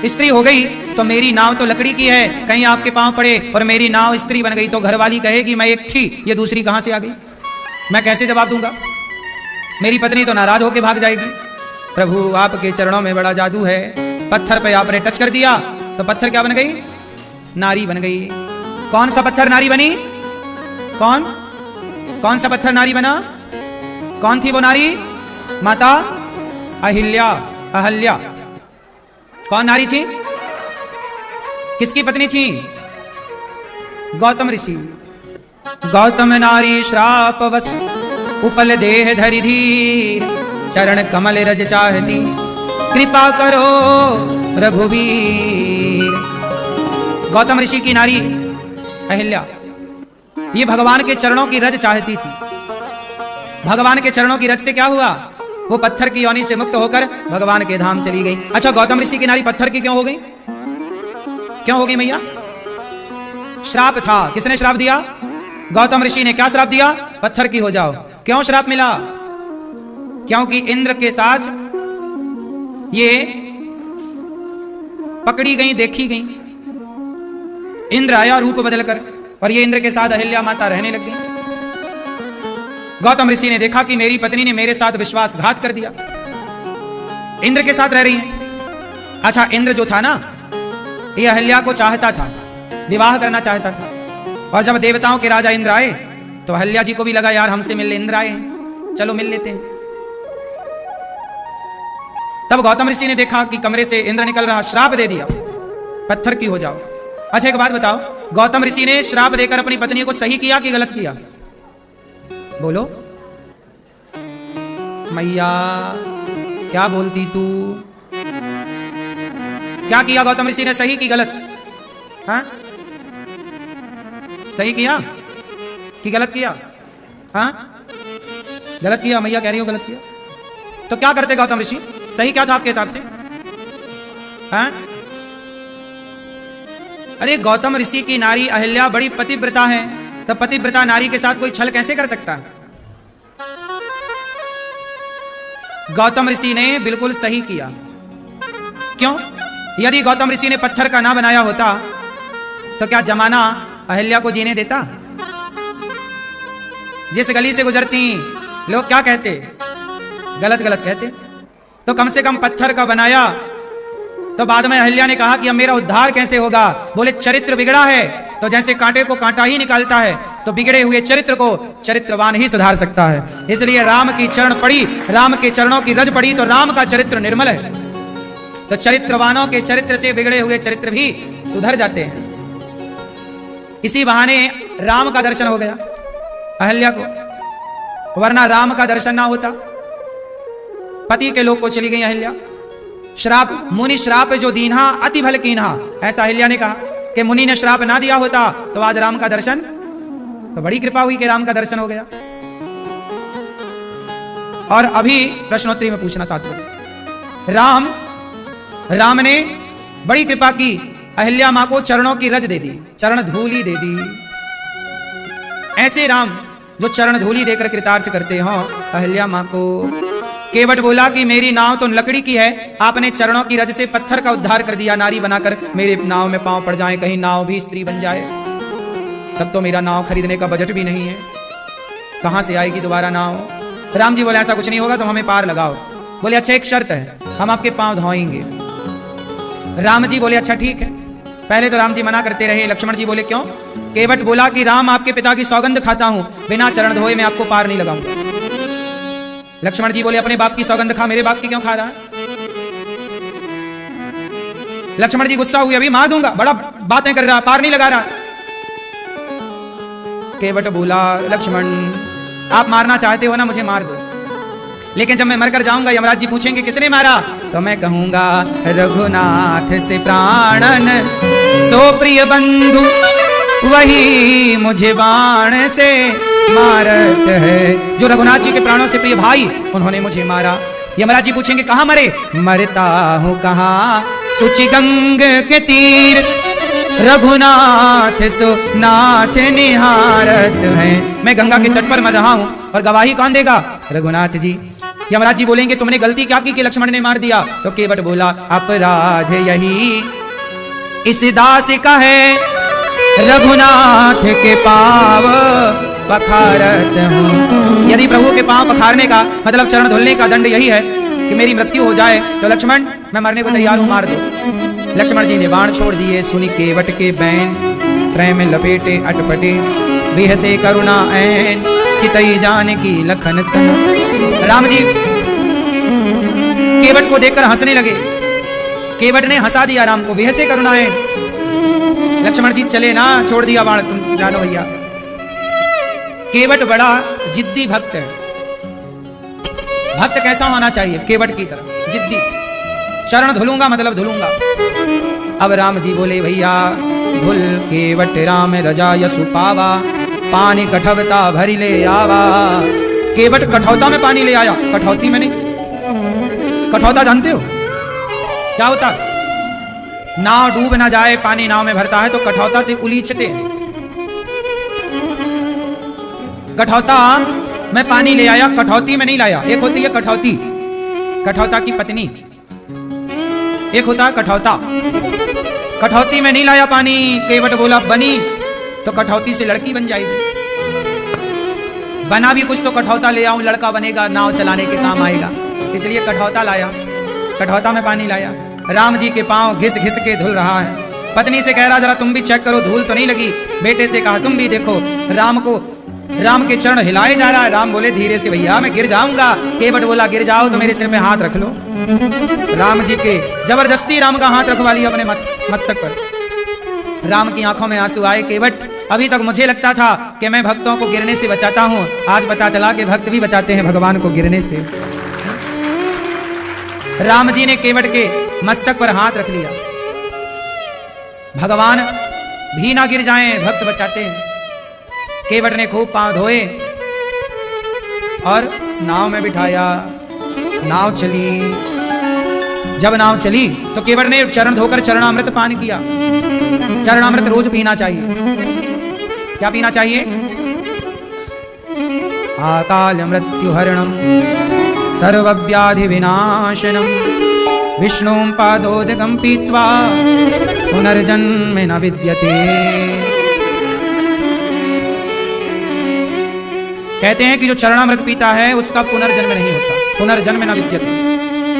स्त्री हो गई, तो मेरी नाव तो लकड़ी की है, कहीं आपके पांव पड़े और मेरी नाव स्त्री बन गई तो घरवाली कहेगी मैं एक थी, ये दूसरी कहां से आ गई? मैं कैसे जवाब दूंगा? मेरी पत्नी तो नाराज होकर भाग जाएगी। प्रभु आपके चरणों में बड़ा जादू है। पत्थर पे आपने टच कर दिया तो पत्थर क्या बन गई? नारी बन गई। कौन सा पत्थर नारी बनी? कौन सा पत्थर नारी बना? कौन थी वो नारी? माता अहिल्या। अहल्या कौन नारी थी? किसकी पत्नी थी? गौतम ऋषि। गौतम नारी श्रापवश उपल देह धरि धीर, चरण कमल रज चाहती कृपा करो रघुवीर। गौतम ऋषि की नारी अहिल्या, ये भगवान के चरणों की रज चाहती थी। भगवान के चरणों की रज से क्या हुआ? वो पत्थर की योनि से मुक्त होकर भगवान के धाम चली गई। अच्छा, गौतम ऋषि की नारी पत्थर की क्यों हो गई? क्यों हो गई मैया? श्राप था। किसने श्राप दिया? गौतम ऋषि ने। क्या श्राप दिया? पत्थर की हो जाओ। क्यों श्राप मिला? क्योंकि इंद्र के साथ ये पकड़ी गई, देखी गई। इंद्र आया रूप बदलकर और ये इंद्र के साथ अहिल्या माता रहने लग गई। गौतम ऋषि ने देखा कि मेरी पत्नी ने मेरे साथ विश्वासघात कर दिया, इंद्र के साथ रह रही है। अच्छा, इंद्र जो था ना, ये अहिल्या को चाहता था, विवाह करना चाहता था। और जब देवताओं के राजा इंद्र आए तो अहिल्या जी को भी लगा यार हमसे मिलने इंद्र आए हैं, चलो मिल लेते हैं। तब गौतम ऋषि ने देखा कि कमरे से इंद्र निकल रहा, श्राप दे दिया, पत्थर की हो जाओ। अच्छा एक बात बताओ, गौतम ऋषि ने श्राप देकर अपनी पत्नी को सही किया कि गलत किया? बोलो मैया, क्या बोलती तू? क्या किया गौतम ऋषि ने, सही कि गलत? हाँ, सही किया कि गलत किया? हाँ, गलत किया। मैया कह रही हो गलत किया। तो क्या करते गौतम ऋषि? सही क्या था आपके हिसाब से? हाँ? अरे गौतम ऋषि की नारी अहिल्या बड़ी पतिव्रता है, तो पतिव्रता नारी के साथ कोई छल कैसे कर सकता है? गौतम ऋषि ने बिल्कुल सही किया। क्यों? यदि गौतम ऋषि ने पत्थर का ना बनाया होता तो क्या जमाना अहिल्या को जीने देता? जिस गली से गुजरती लोग क्या कहते? गलत गलत कहते। तो कम से कम पत्थर का बनाया। तो बाद में अहिल्या ने कहा कि अब मेरा उद्धार कैसे होगा? बोले चरित्र बिगड़ा है तो जैसे कांटे को कांटा ही निकालता है, तो बिगड़े हुए चरित्र को चरित्रवान ही सुधार सकता है। इसलिए राम की चरण पड़ी, राम के चरणों की रज पड़ी तो राम का चरित्र निर्मल है। तो चरित्रवानों के चरित्र से बिगड़े हुए चरित्र भी सुधर जाते हैं। इसी बहाने राम का दर्शन हो गया अहिल्या को, वरना राम का दर्शन ना होता। पति के लोग को चली गई अहिल्या। श्राप, मुनि श्राप जो दीन्हा अति भल कीन्हा, ऐसा अहिल्या ने कहा कि मुनि ने श्राप ना दिया होता तो आज राम का दर्शन, तो बड़ी कृपा हुई कि राम का दर्शन हो गया। और अभी प्रश्नोत्तरी में पूछना साथ में, राम ने बड़ी कृपा की, अहिल्या मां को चरणों की रज दे दी, चरण धूली दे दी। ऐसे राम जो चरण धूली देकर कृतार्थ करते हो अहिल्या मां को। केवट बोला कि मेरी नाव तो लकड़ी की है, आपने चरणों की रज से पत्थर का उद्धार कर दिया, नारी बनाकर मेरे नाव में पांव पड़ जाए, कहीं नाव भी स्त्री बन जाए, तब तो मेरा नाव खरीदने का बजट भी नहीं है, कहां से आएगी दोबारा नाव? राम जी बोले ऐसा कुछ नहीं होगा, तुम हमें पार लगाओ। बोले अच्छा एक शर्त है, हम आपके पांव धोएंगे। राम जी बोले अच्छा ठीक है। पहले तो राम जी मना करते रहे। लक्ष्मण जी बोले क्यों? केवट बोला कि राम आपके पिता की सौगंध खाता हूं, बिना चरण धोए मैं आपको पार नहीं लगाऊंगा। लक्ष्मण जी बोले अपने बाप की सौगंध खा, मेरे बाप की क्यों खा रहा है? लक्ष्मण जी गुस्सा हुए, अभी मार दूंगा, बड़ा बातें कर रहा, पार नहीं लगा रहा। केवट बोला लक्ष्मण आप मारना चाहते हो ना, मुझे मार दो, लेकिन जब मैं मरकर जाऊंगा यमराज जी पूछेंगे किसने मारा, तो मैं कहूंगा रघुनाथ से प्राणन सो प्रिय बंधु, वही मुझे बाण से मारत है। जो रघुनाथ जी के प्राणों से प्रिय भाई, उन्होंने मुझे मारा। यमराज जी पूछेंगे कहां मरे? मरता हूं कहां सुचि गंग के तीर, रघुनाथ सो नाथ निहारत है। मैं गंगा के तट पर मर रहा हूं, और गवाही कौन देगा? रघुनाथ जी। यमराज जी बोलेंगे तुमने गलती क्या की कि लक्ष्मण ने मार दिया? तो केवट बोला अपराध यही इस दास का है, रघुनाथ के पांव पखारत हूं। यदि प्रभु के पांव पखारने का मतलब चरण धुलने का दंड यही है कि मेरी मृत्यु हो जाए, तो लक्ष्मण मैं मरने को तैयार हूं, मार दो। लक्ष्मण जी ने बाण छोड़ दिए। सुनी केवट के बैन, त्रय में लपेटे अटपटे, विहसे करुणा ऐन, चितई जान की लखन तन। राम जी केवट को देखकर हंसने लगे। केवट ने हंसा दिया राम को, विहसे करुणा ऐन। लक्ष्मण जी चले ना, छोड़ दिया बाण, तुम जानो भैया। केवट बड़ा जिद्दी भक्त है। भक्त कैसा होना चाहिए? केवट की तरह जिद्दी। चरण धुलूंगा मतलब धुलूंगा। अब राम जी बोले भैया धुल केवट राम रजा यसु पावा, पानी कठौता भरी ले आवा। केवट कठौता में पानी ले आया, कठौती में नहीं। कठौता जानते हो क्या होता? नाव डूब ना जाए, पानी नाव में भरता है तो कठौता से उलीचते हैं। कठौता में पानी ले आया, कठौती में नहीं लाया। एक होती है कठौती, कठौता की पत्नी, एक होता है कठौता। कठौती में नहीं लाया पानी। केवट बोला बनी तो कठौती से लड़की बन जाएगी, बना भी कुछ तो कठौता ले आऊं, लड़का बनेगा, नाव चलाने के काम आएगा, इसलिए कठौता लाया। कठौता में पानी लाया। राम जी के पांव घिस घिस के धुल रहा है। पत्नी से कह रहा जरा तुम भी चेक करो, धूल तो नहीं लगी। बेटे से कहा तुम भी देखो। राम के चरण हिलाए जा रहा है। राम बोले धीरे से भैया मैं गिर जाऊंगा। केवट बोला गिर जाओ तो मेरे सिर में हाथ रख लो। राम जी के जबरदस्ती राम का हाथ रखवा लिया अपने मस्तक पर। राम की आंखों में आंसू आए। केवट अभी तक मुझे लगता था कि मैं भक्तों को गिरने से बचाता हूं, आज पता चला कि भक्त भी बचाते हैं भगवान को गिरने से। राम जी ने केवट के मस्तक पर हाथ रख लिया। भगवान भी ना गिर जाएं, भक्त बचाते हैं। केवट ने खूब पांव धोए और नाव में बिठाया। नाव चली। जब नाव चली तो केवट ने चरण धोकर चरणामृत पान किया। चरणामृत रोज पीना चाहिए। क्या पीना चाहिए? आकाल मृत्यु हरणम सर्वव्याधि विनाशनम विष्णुं पादोदकं पीत्वा पुनर्जन्म न विद्यते। कहते हैं कि जो चरणामृत पीता है उसका पुनर्जन्म नहीं होता, पुनर्जन्म न विद्यते,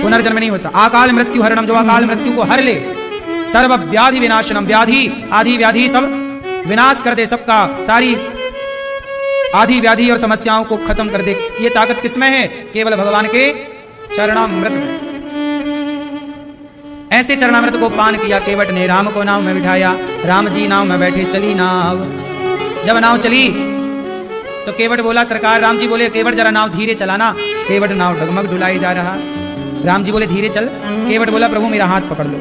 पुनर्जन्म नहीं होता। अकाल मृत्यु हरणम, जो अकाल मृत्यु को हर ले। सर्व व्याधि विनाशनम, व्याधि आदि व्याधि सब विनाश कर दे, सबका सारी आदि व्याधि और समस्याओं को खत्म कर दे। ये ताकत किसमें है? केवल भगवान के चरणामृत में। ऐसे चरणामृत को पान किया केवट ने, राम को नाव में बिठाया, राम जी नाव में बैठे, चली नाव। जब नाव चली तो केवट बोला सरकार, राम जी बोले केवट जरा नाव धीरे चलाना। केवट नाव डगमग डुलाई जा रहा, राम जी बोले धीरे चल। केवट बोला प्रभु मेरा हाथ पकड़ लो।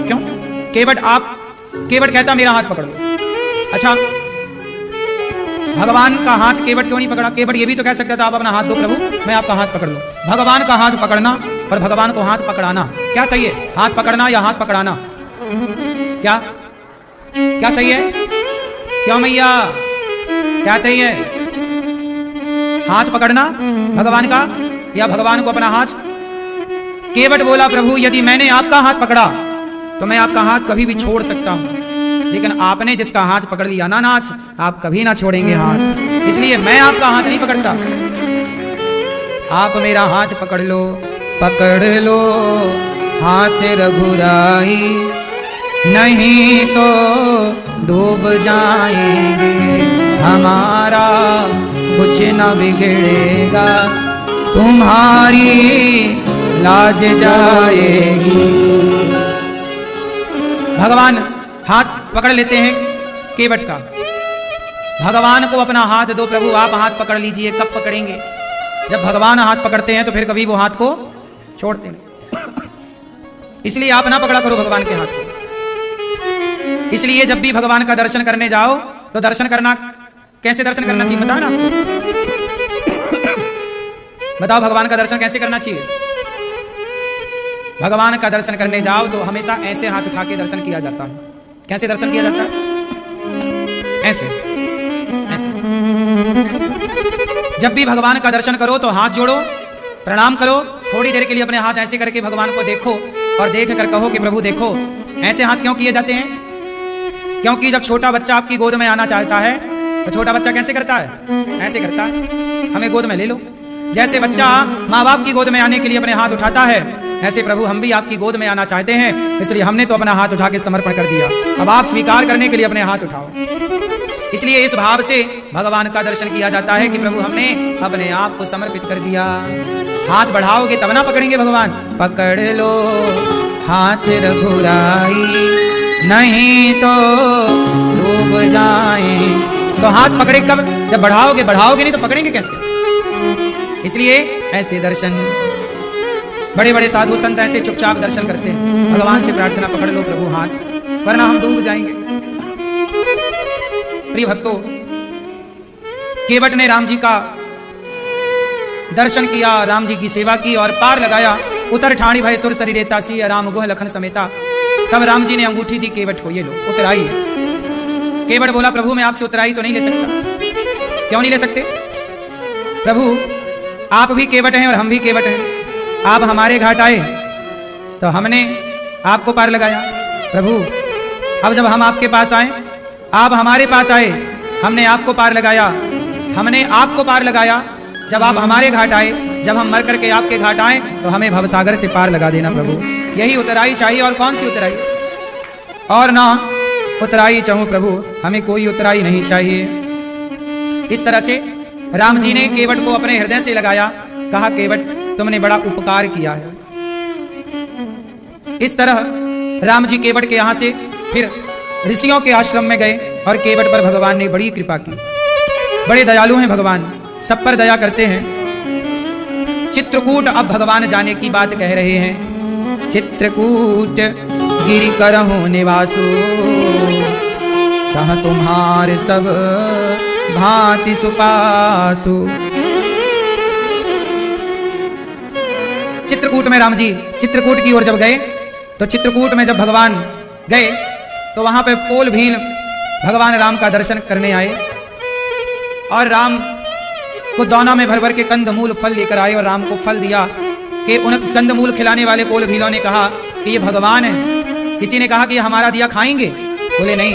क्यों? केवट कहता मेरा हाथ पकड़ लो। अच्छा, भगवान का हाथ केवट क्यों नहीं पकड़ा? केवट ये भी तो कह सकता था आप अपना हाथ दो प्रभु, मैं आपका हाथ पकड़ लूं। भगवान का हाथ पकड़ना और भगवान को हाथ पकड़ाना क्या सही है? हाथ पकड़ना या हाथ पकड़ाना? क्या सही है? क्यों मैया, क्या सही है? हाथ पकड़ना भगवान का या भगवान को अपना हाथ? केवट बोला प्रभु यदि मैंने आपका हाथ पकड़ा तो मैं आपका हाथ कभी भी छोड़ सकता हूं, लेकिन आपने जिसका हाथ पकड़ लिया ना नाथ, आप कभी ना छोड़ेंगे हाथ, इसलिए मैं आपका हाथ नहीं पकड़ता। आप मेरा हाथ पकड़ लो हाथ रघुराई, नहीं तो डूब जाएंगे, हमारा कुछ न बिगड़ेगा, तुम्हारी लाज जाएगी। भगवान हाथ पकड़ लेते हैं केवट का। भगवान को अपना हाथ दो प्रभु, आप हाथ पकड़ लीजिए। कब पकड़ेंगे? जब भगवान हाथ पकड़ते हैं तो फिर कभी वो हाथ को छोड़ते नहीं। इसलिए आप ना पकड़ा करो भगवान के हाथ को। इसलिए जब भी भगवान का दर्शन करने जाओ तो दर्शन करना, कैसे दर्शन करना चाहिए बताओ ना? बताओ भगवान का दर्शन कैसे करना चाहिए? भगवान का दर्शन करने जाओ तो हमेशा ऐसे हाथ उठा के दर्शन किया जाता है। कैसे दर्शन किया जाता है? ऐसे ऐसे। जब भी भगवान का दर्शन करो तो हाथ जोड़ो, प्रणाम करो, थोड़ी देर के लिए अपने हाथ ऐसे करके भगवान को देखो और देख कर कहो कि प्रभु देखो। ऐसे हाथ क्यों किए जाते हैं? क्योंकि जब छोटा बच्चा आपकी गोद में आना चाहता है तो छोटा बच्चा कैसे करता है? ऐसे करता है, हमें गोद में ले लो। जैसे बच्चा माँ बाप की गोद में आने के लिए अपने हाथ उठाता है, ऐसे प्रभु हम भी आपकी गोद में आना चाहते हैं, इसलिए हमने तो अपना हाथ उठा के समर्पण कर दिया, अब आप स्वीकार करने के लिए अपने हाथ उठाओ। इसलिए इस भाव से भगवान का दर्शन किया जाता है कि प्रभु हमने अपने आप को समर्पित कर दिया। हाथ बढ़ाओगे तब ना पकड़ेंगे भगवान। पकड़ लो हाथ रघुराई, नहीं तो डूब जाए। तो हाथ पकड़े कब? जब बढ़ाओगे। बढ़ाओगे नहीं तो पकड़ेंगे कैसे? इसलिए ऐसे दर्शन, बड़े बड़े साधु संत ऐसे चुपचाप दर्शन करते हैं। भगवान से प्रार्थना, पकड़ लो प्रभु हाथ, वरना हम डूब जाएंगे। प्रिय भक्तों, केवट ने राम जी का दर्शन किया, राम जी की सेवा की और पार लगाया। उतर ठाणी भय सुर सरिरेता सी राम गुह लखन समेता। तब राम जी ने अंगूठी दी केवट को, ये लो उतराई। केवट बोला प्रभु मैं आपसे उतराई तो नहीं ले सकता। क्यों नहीं ले सकते? प्रभु आप भी केवट हैं और हम भी केवट हैं। आप हमारे घाट आए तो हमने आपको पार लगाया। प्रभु अब जब हम आपके पास आए, आप हमारे पास आए, हमने आपको पार लगाया। हमने आपको पार लगाया जब आप हमारे घाट आए, जब हम मर करके आपके घाट आए तो हमें भवसागर से पार लगा देना प्रभु। यही उतराई चाहिए, और कौन सी उतराई? और ना उतराई चाहूं प्रभु, हमें कोई उतराई नहीं चाहिए। इस तरह से राम जी ने केवट को अपने हृदय से लगाया, कहा केवट तुमने बड़ा उपकार किया है। इस तरह राम जी केवट के यहां से फिर ऋषियों के आश्रम में गए और केवट पर भगवान ने बड़ी कृपा की। बड़े दयालु हैं भगवान, सब पर दया करते हैं। चित्रकूट अब भगवान जाने की बात कह रहे हैं। चित्रकूट गिरि करहु निवासु, तहाँ तुम्हारे सब भांति सुपासु। चित्रकूट में राम जी चित्रकूट की ओर जब गए तो चित्रकूट में जब भगवान गए तो वहां पे पोल भील भगवान राम का दर्शन करने आए और राम को दाना में भर भर के कंदमूल फल लेकर आए और राम को फल दिया कि उन कंदमूल खिलाने वाले कोल भीलों ने कहा कि ये भगवान है। किसी ने कहा कि हमारा दिया खाएंगे, बोले नहीं,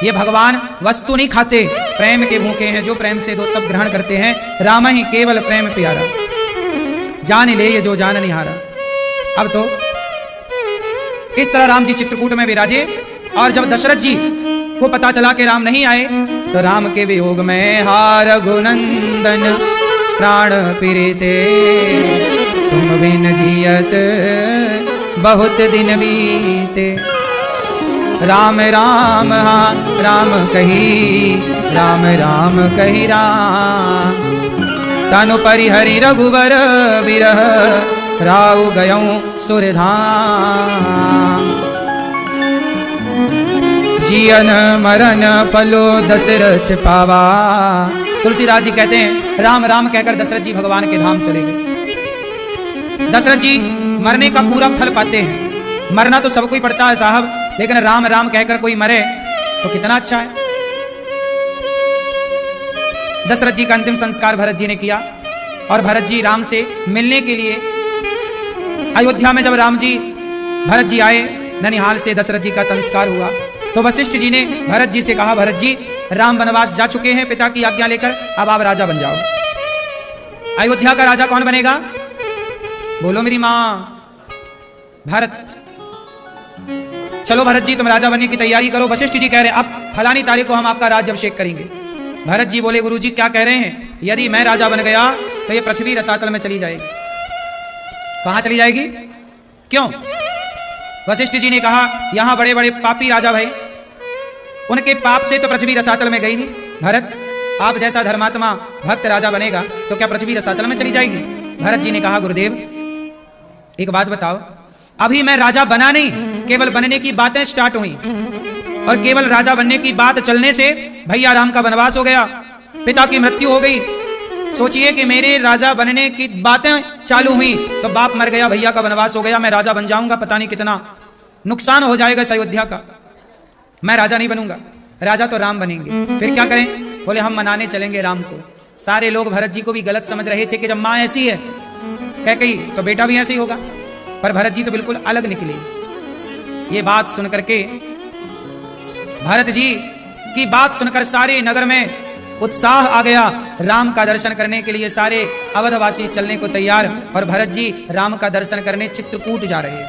ये भगवान वस्तु नहीं खाते, प्रेम के भूखे हैं, जो प्रेम से दो सब ग्रहण करते हैं। राम ही केवल प्रेम प्यारा, जान ले ये जो जान नहीं हारा। अब तो इस तरह राम जी चित्रकूट में विराजे और जब दशरथ जी को पता चला कि राम नहीं आए तो राम के वियोग में हार रघुनंदन प्राण पीड़िते, तुम बिन जियत बहुत दिन बीते। राम राम हाँ राम कही, राम राम कही राम, तनु परिहरि रघुवर बिरह, राउ गयऊं सुरधाम। जियन मरण फलो दशरथ पावा। तुलसीदास जी कहते हैं राम राम कहकर दशरथ जी भगवान के धाम चले गए। दशरथ जी मरने का पूरा फल पाते हैं। मरना तो सबको ही पड़ता है साहब, लेकिन राम राम कहकर कोई मरे तो कितना अच्छा है। दशरथ जी का अंतिम संस्कार भरत जी ने किया और भरत जी राम से मिलने के लिए अयोध्या में जब राम जी भरत जी आए, ननिहाल से दशरथ जी का संस्कार हुआ तो वशिष्ठ जी ने भरत जी से कहा, भरत जी राम वनवास जा चुके हैं पिता की आज्ञा लेकर, अब आप राजा बन जाओ। अयोध्या का राजा कौन बनेगा? बोलो मेरी मां, भरत। चलो भरत जी तुम राजा बनने की तैयारी करो। वशिष्ठ जी कह रहे हैं अब फलानी तारीख को हम आपका राज्याभिषेक करेंगे। भरत जी बोले गुरुजी क्या कह रहे हैं, यदि मैं राजा बन गया तो ये पृथ्वी रसातल में चली जाएगी। कहां चली जाएगी? क्यों? वशिष्ठ जी ने कहा यहां बड़े बड़े पापी राजा भाई, उनके पाप से तो पृथ्वी रसातल में गई नहीं। भरत आप जैसा धर्मात्मा भक्त राजा बनेगा तो क्या पृथ्वी रसातल में चली जाएगी? भरत जी ने कहा गुरुदेव एक बात बताओ, अभी मैं राजा बना नहीं, केवल बनने की बातें स्टार्ट हुई और केवल राजा बनने की बात चलने से भैया राम का वनवास हो गया, पिता की मृत्यु हो गई। सोचिए कि मेरे राजा बनने की बातें चालू हुई तो बाप मर गया, भैया का वनवास हो गया, मैं राजा बन जाऊंगा, पता नहीं कितना नुकसान हो जाएगा इस अयोध्या का, मैं राजा नहीं बनूंगा, राजा तो राम बनेंगे। फिर क्या करें? बोले हम मनाने चलेंगे राम को। सारे लोग भरत जी को भी गलत समझ रहे थे कि जब माँ ऐसी है कैकेयी तो बेटा भी ऐसे ही होगा, पर भरत जी तो बिल्कुल अलग निकले। ये बात सुनकर के भरत जी की बात सुनकर सारे नगर में उत्साह आ गया। राम का दर्शन करने के लिए सारे अवधवासी चलने को तैयार और भरत जी राम का दर्शन करने चित्रकूट जा रहे हैं।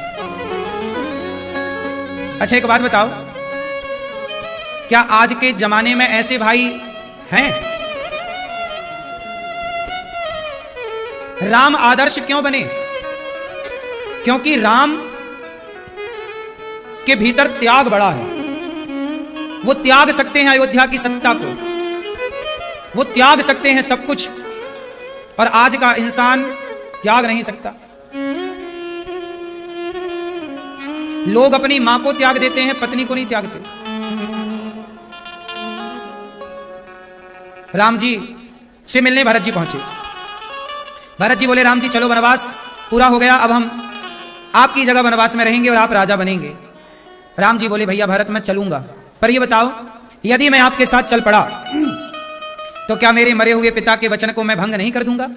अच्छा एक बात बताओ, क्या आज के जमाने में ऐसे भाई हैं? राम आदर्श क्यों बने? क्योंकि राम के भीतर त्याग बड़ा है। वो त्याग सकते हैं अयोध्या की सत्ता को, वो त्याग सकते हैं सब कुछ, और आज का इंसान त्याग नहीं सकता। लोग अपनी मां को त्याग देते हैं, पत्नी को नहीं त्यागते। राम जी से मिलने भरत जी पहुंचे। भरत जी बोले राम जी चलो वनवास पूरा हो गया, अब हम आपकी जगह वनवास में रहेंगे और आप राजा बनेंगे। राम जी बोले भैया भरत मैं चलूंगा, पर ये बताओ यदि मैं आपके साथ चल पड़ा तो क्या मेरे मरे हुए पिता के वचन को मैं भंग नहीं कर दूंगा?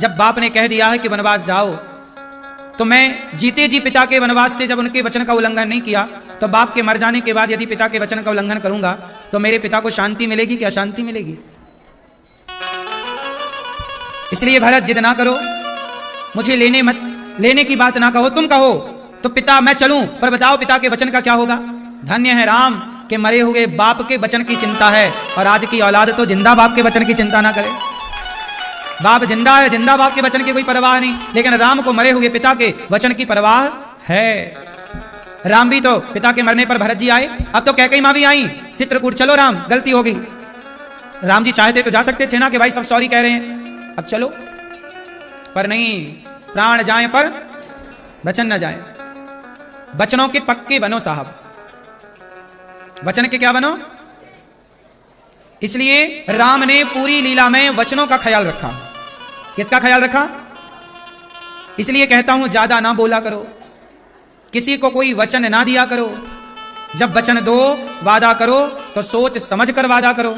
जब बाप ने कह दिया है कि वनवास जाओ, तो मैं जीते जी पिता के वनवास से जब उनके वचन का उल्लंघन नहीं किया तो बाप के मर जाने के बाद यदि पिता के वचन का उल्लंघन करूंगा तो मेरे पिता को शांति मिलेगी कि अशांति मिलेगी? इसलिए भरत जिद ना करो, मुझे लेने की बात ना कहो, तुम कहो तो पिता मैं चलूं, पर बताओ पिता के वचन का क्या होगा? धन्य है राम के मरे हुए बाप के वचन की चिंता है, और आज की औलाद तो जिंदा बाप के वचन की चिंता ना करे। बाप जिंदा है, जिंदा बाप के वचन की कोई परवाह नहीं, लेकिन राम को मरे हुए पिता के वचन की परवाह है। राम भी तो पिता के मरने पर भरत जी आए, अब तो कैकेयी मां भी आई चित्रकूट, चलो राम गलती हो गई। राम जी चाहते तो जा सकते थे ना कि भाई सब सॉरी कह रहे हैं, अब चलो, पर नहीं, प्राण जाए पर वचन न जाए। वचनों के पक्के बनो साहब, वचन के क्या बनो? इसलिए राम ने पूरी लीला में वचनों का ख्याल रखा। किसका ख्याल रखा? इसलिए कहता हूं ज्यादा ना बोला करो, किसी को कोई वचन ना दिया करो। जब वचन दो, वादा करो तो सोच समझ कर वादा करो,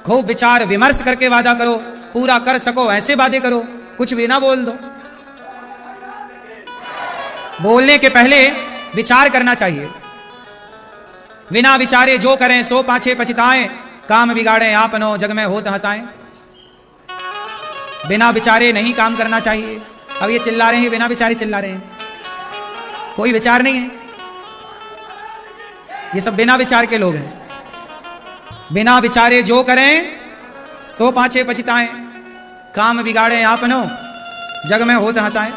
खूब विचार विमर्श करके वादा करो, पूरा कर सको ऐसे वादे करो, कुछ भी ना बोल दो। बोलने के पहले विचार करना चाहिए। बिना विचारे जो करें सो पाछे पछताएं, काम बिगाड़े आपनो जग में होत हंसाएं। बिना विचारे नहीं काम करना चाहिए। अब ये चिल्ला रहे हैं, बिना विचारे चिल्ला रहे हैं, कोई विचार नहीं है। ये सब बिना विचार के लोग हैं। बिना विचारे जो करें सो पाछे पछताएं, काम बिगाड़े आपनो जग में होत हंसाएं।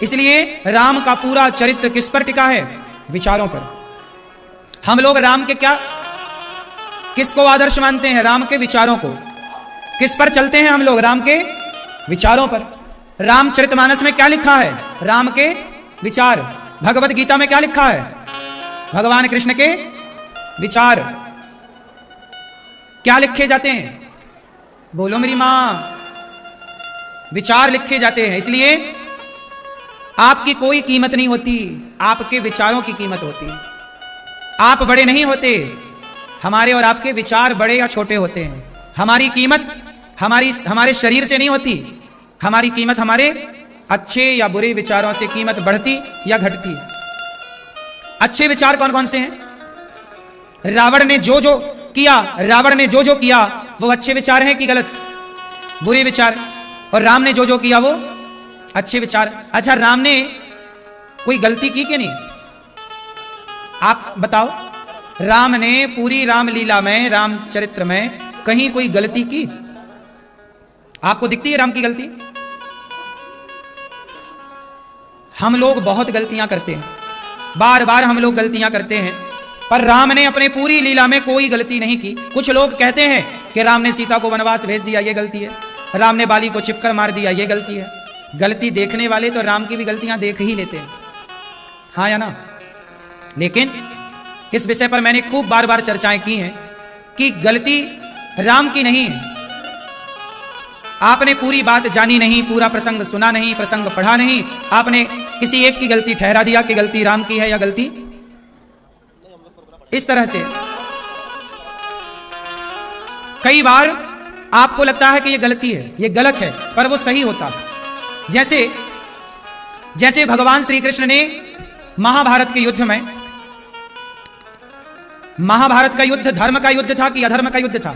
इसलिए राम का पूरा चरित्र किस पर टिका है? विचारों पर। हम लोग राम के क्या, किसको आदर्श मानते हैं? राम के विचारों को। किस पर चलते हैं हम लोग? राम के विचारों पर। रामचरितमानस में क्या लिखा है? राम के विचार। भगवत गीता में क्या लिखा है? भगवान कृष्ण के विचार। क्या लिखे जाते हैं? बोलो मेरी मां, विचार लिखे जाते हैं। इसलिए आपकी कोई कीमत नहीं होती, आपके विचारों की कीमत होती है। आप बड़े नहीं होते, हमारे और आपके विचार बड़े या छोटे होते हैं। हमारी कीमत हमारे शरीर से नहीं होती, हमारी कीमत हमारे अच्छे या बुरे विचारों से कीमत बढ़ती या घटती है। अच्छे विचार कौन कौन से हैं? रावण ने जो जो किया वो अच्छे विचार हैं कि गलत? बुरे विचार। और राम ने जो किया वो अच्छे विचार। अच्छा, राम ने कोई गलती की कि नहीं? आप बताओ, राम ने पूरी रामलीला में, रामचरित्र में कहीं कोई गलती की? आपको दिखती है राम की गलती? हम लोग बहुत गलतियां करते हैं, बार बार हम लोग गलतियां करते हैं, पर राम ने अपने पूरी लीला में कोई गलती नहीं की। कुछ लोग कहते हैं कि राम ने सीता को वनवास भेज दिया, ये गलती है। राम ने बाली को छिपकर मार दिया, ये गलती है। गलती देखने वाले तो राम की भी गलतियां देख ही लेते हैं, हाँ या ना? लेकिन इस विषय पर मैंने खूब बार बार चर्चाएं की हैं कि गलती राम की नहीं है। आपने पूरी बात जानी नहीं, पूरा प्रसंग सुना नहीं, प्रसंग पढ़ा नहीं, आपने किसी एक की गलती ठहरा दिया कि गलती राम की है या गलती इस तरह से। कई बार आपको लगता है कि ये गलती है, ये गलत है, पर वो सही होता है। जैसे भगवान श्री कृष्ण ने महाभारत के युद्ध में, महाभारत का युद्ध धर्म का युद्ध था कि अधर्म का युद्ध था?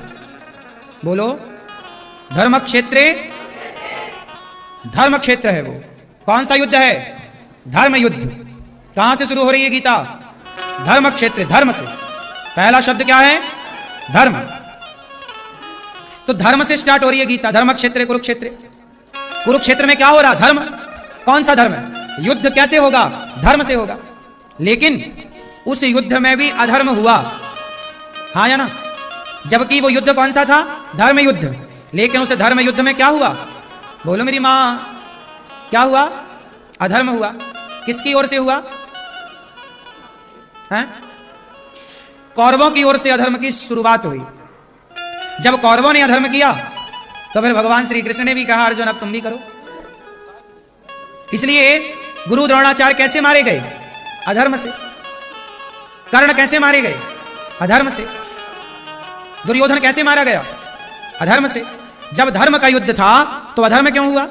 बोलो। धर्म क्षेत्रे, धर्म क्षेत्र है वो। कौन सा युद्ध है? धर्म युद्ध। कहां से शुरू हो रही है गीता? धर्म क्षेत्र, धर्म से। पहला शब्द क्या है? धर्म। तो धर्म से स्टार्ट हो रही है गीता। धर्म क्षेत्र कुरुक्षेत्र। कुरुक्षेत्र में क्या हो रहा? धर्म। कौन सा धर्म है? युद्ध कैसे होगा? धर्म से होगा। लेकिन उस युद्ध में भी अधर्म हुआ, हाँ या ना? जबकि वो युद्ध कौन सा था? धर्म युद्ध। लेकिन उस धर्म युद्ध में क्या हुआ? बोलो मेरी मां, क्या हुआ? अधर्म हुआ। किसकी ओर से हुआ? हैं? कौरवों की ओर से अधर्म की शुरुआत हुई। जब कौरवों ने अधर्म किया तो फिर भगवान श्री कृष्ण ने भी कहा, अर्जुन अब तुम भी करो। इसलिए गुरु द्रोणाचार्य कैसे मारे गए? अधर्म से। कर्ण कैसे मारे गए? अधर्म से। दुर्योधन कैसे मारा गया? अधर्म से। जब धर्म का युद्ध था तो अधर्म क्यों हुआ?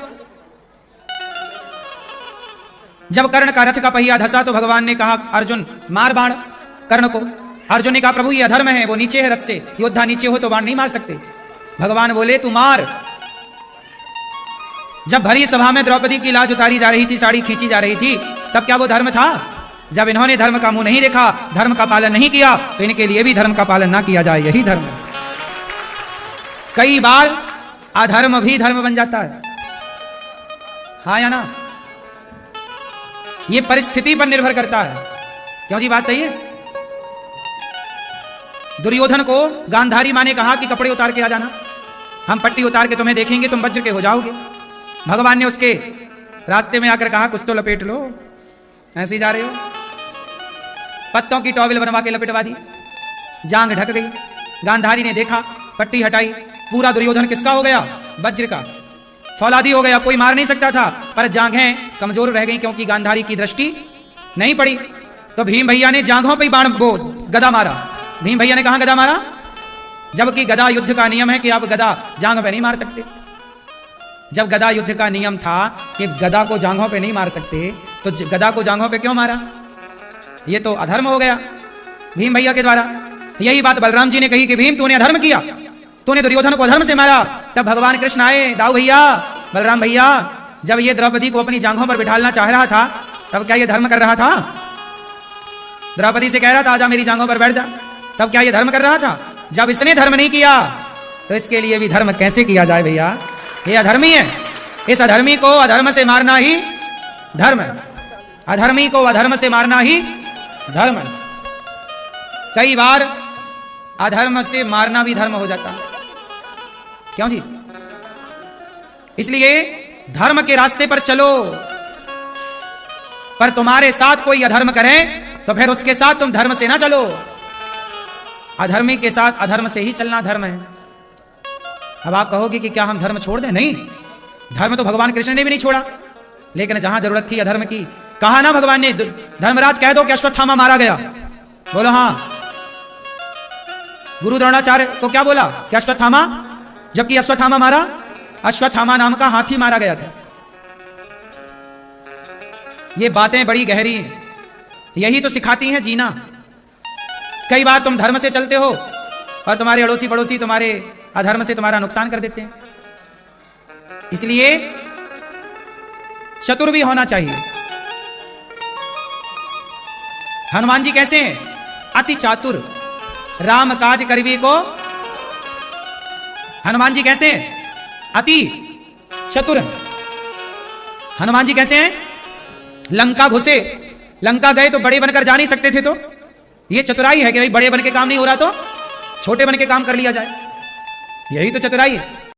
जब कर्ण का रथ का पहिया धसा तो भगवान ने कहा, अर्जुन मार बाण कर्ण को। अर्जुन ने कहा, प्रभु ये अधर्म है, वो नीचे है रथ से, योद्धा नीचे हो तो बाण नहीं मार सकते। भगवान बोले तू मार। जब भरी सभा में द्रौपदी की लाज उतारी जा रही थी, साड़ी खींची जा रही थी, तब क्या वो धर्म था? जब इन्होंने धर्म का मुंह नहीं देखा, धर्म का पालन नहीं किया, तो इनके लिए भी धर्म का पालन ना किया जाए, यही धर्म है। कई बार अधर्म भी धर्म बन जाता है, हाँ या ना? ये परिस्थिति पर निर्भर करता है। क्यों जी, बात सही है? दुर्योधन को गांधारी माँ ने कहा कि कपड़े उतार के आ जाना, हम पट्टी उतार के तुम्हें देखेंगे, तुम वज्र के हो जाओगे। भगवान ने उसके रास्ते में आकर कहा, कुछ तो लपेट लो, ऐसे ही जा रहे हो। पत्तों की टॉवेल बनवा के लपेटवा दी, जांग ढक गई। गांधारी ने देखा, पट्टी हटाई, पूरा दुर्योधन किसका हो गया? वज्र का, फौलादी हो गया, कोई मार नहीं सकता था। पर जांघें कमजोर रह गई क्योंकि गांधारी की दृष्टि नहीं पड़ी। तो भीम भैया ने जांघों पे बाण वो गदा मारा। भीम भैया ने कहा गदा मारा? जबकि गदा युद्ध का नियम है कि आप गदा जांघ पे नहीं मार सकते। जब गदा युद्ध का नियम था कि गदा को जांघों पे नहीं मार सकते, तो गदा को जांघों पे क्यों मारा? ये तो अधर्म हो गया भीम भैया के द्वारा। यही बात बलराम जी ने कही कि भीम तूने अधर्म किया, तूने दुर्योधन को अधर्म से मारा। तब भगवान कृष्ण आए, दाऊ भैया, बलराम भैया, जब ये द्रौपदी को अपनी जांघों पर बिठालना चाह रहा था, तब क्या ये धर्म कर रहा था? द्रौपदी से कह रहा था आजा मेरी जांघों पर बैठ जा, तब क्या ये धर्म कर रहा था? जब इसने धर्म नहीं किया तो इसके लिए भी धर्म कैसे किया जाए भैया? ये अधर्मी है। इस अधर्मी को अधर्म से मारना ही धर्म है। अधर्मी को अधर्म से मारना ही धर्म है। कई बार अधर्म से मारना भी धर्म हो जाता है। क्यों जी? इसलिए धर्म के रास्ते पर चलो, पर तुम्हारे साथ कोई अधर्म करे तो फिर उसके साथ तुम धर्म से ना चलो। अधर्मी के साथ अधर्म से ही चलना धर्म है। अब आप कहोगे कि क्या हम धर्म छोड़ दें? नहीं, धर्म तो भगवान कृष्ण ने भी नहीं छोड़ा, लेकिन जहां जरूरत थी अधर्म की, कहा ना भगवान ने, धर्मराज कह दो कि अश्वत्थामा मारा गया। बोलो हाँ। गुरु द्रोणाचार्य को क्या बोला कि अश्वत्थामा, जबकि अश्वत्थामा मारा, अश्वत्थामा नाम का हाथी मारा गया था। ये बातें बड़ी गहरी हैं, यही तो सिखाती हैं जीना। कई बार तुम धर्म से चलते हो और तुम्हारे अड़ोसी पड़ोसी तुम्हारे अधर्म से तुम्हारा नुकसान कर देते हैं। इसलिए चतुर भी होना चाहिए। हनुमान जी कैसे हैं? अति चातुर, राम काज करवी को। हनुमान जी कैसे हैं? अति चतुर। हनुमान जी कैसे हैं? लंका घुसे, लंका गए तो बड़े बनकर जा नहीं सकते थे, तो ये चतुराई है कि भाई बड़े बन के काम नहीं हो रहा तो छोटे बन के काम कर लिया जाए। यही तो चतुराई है।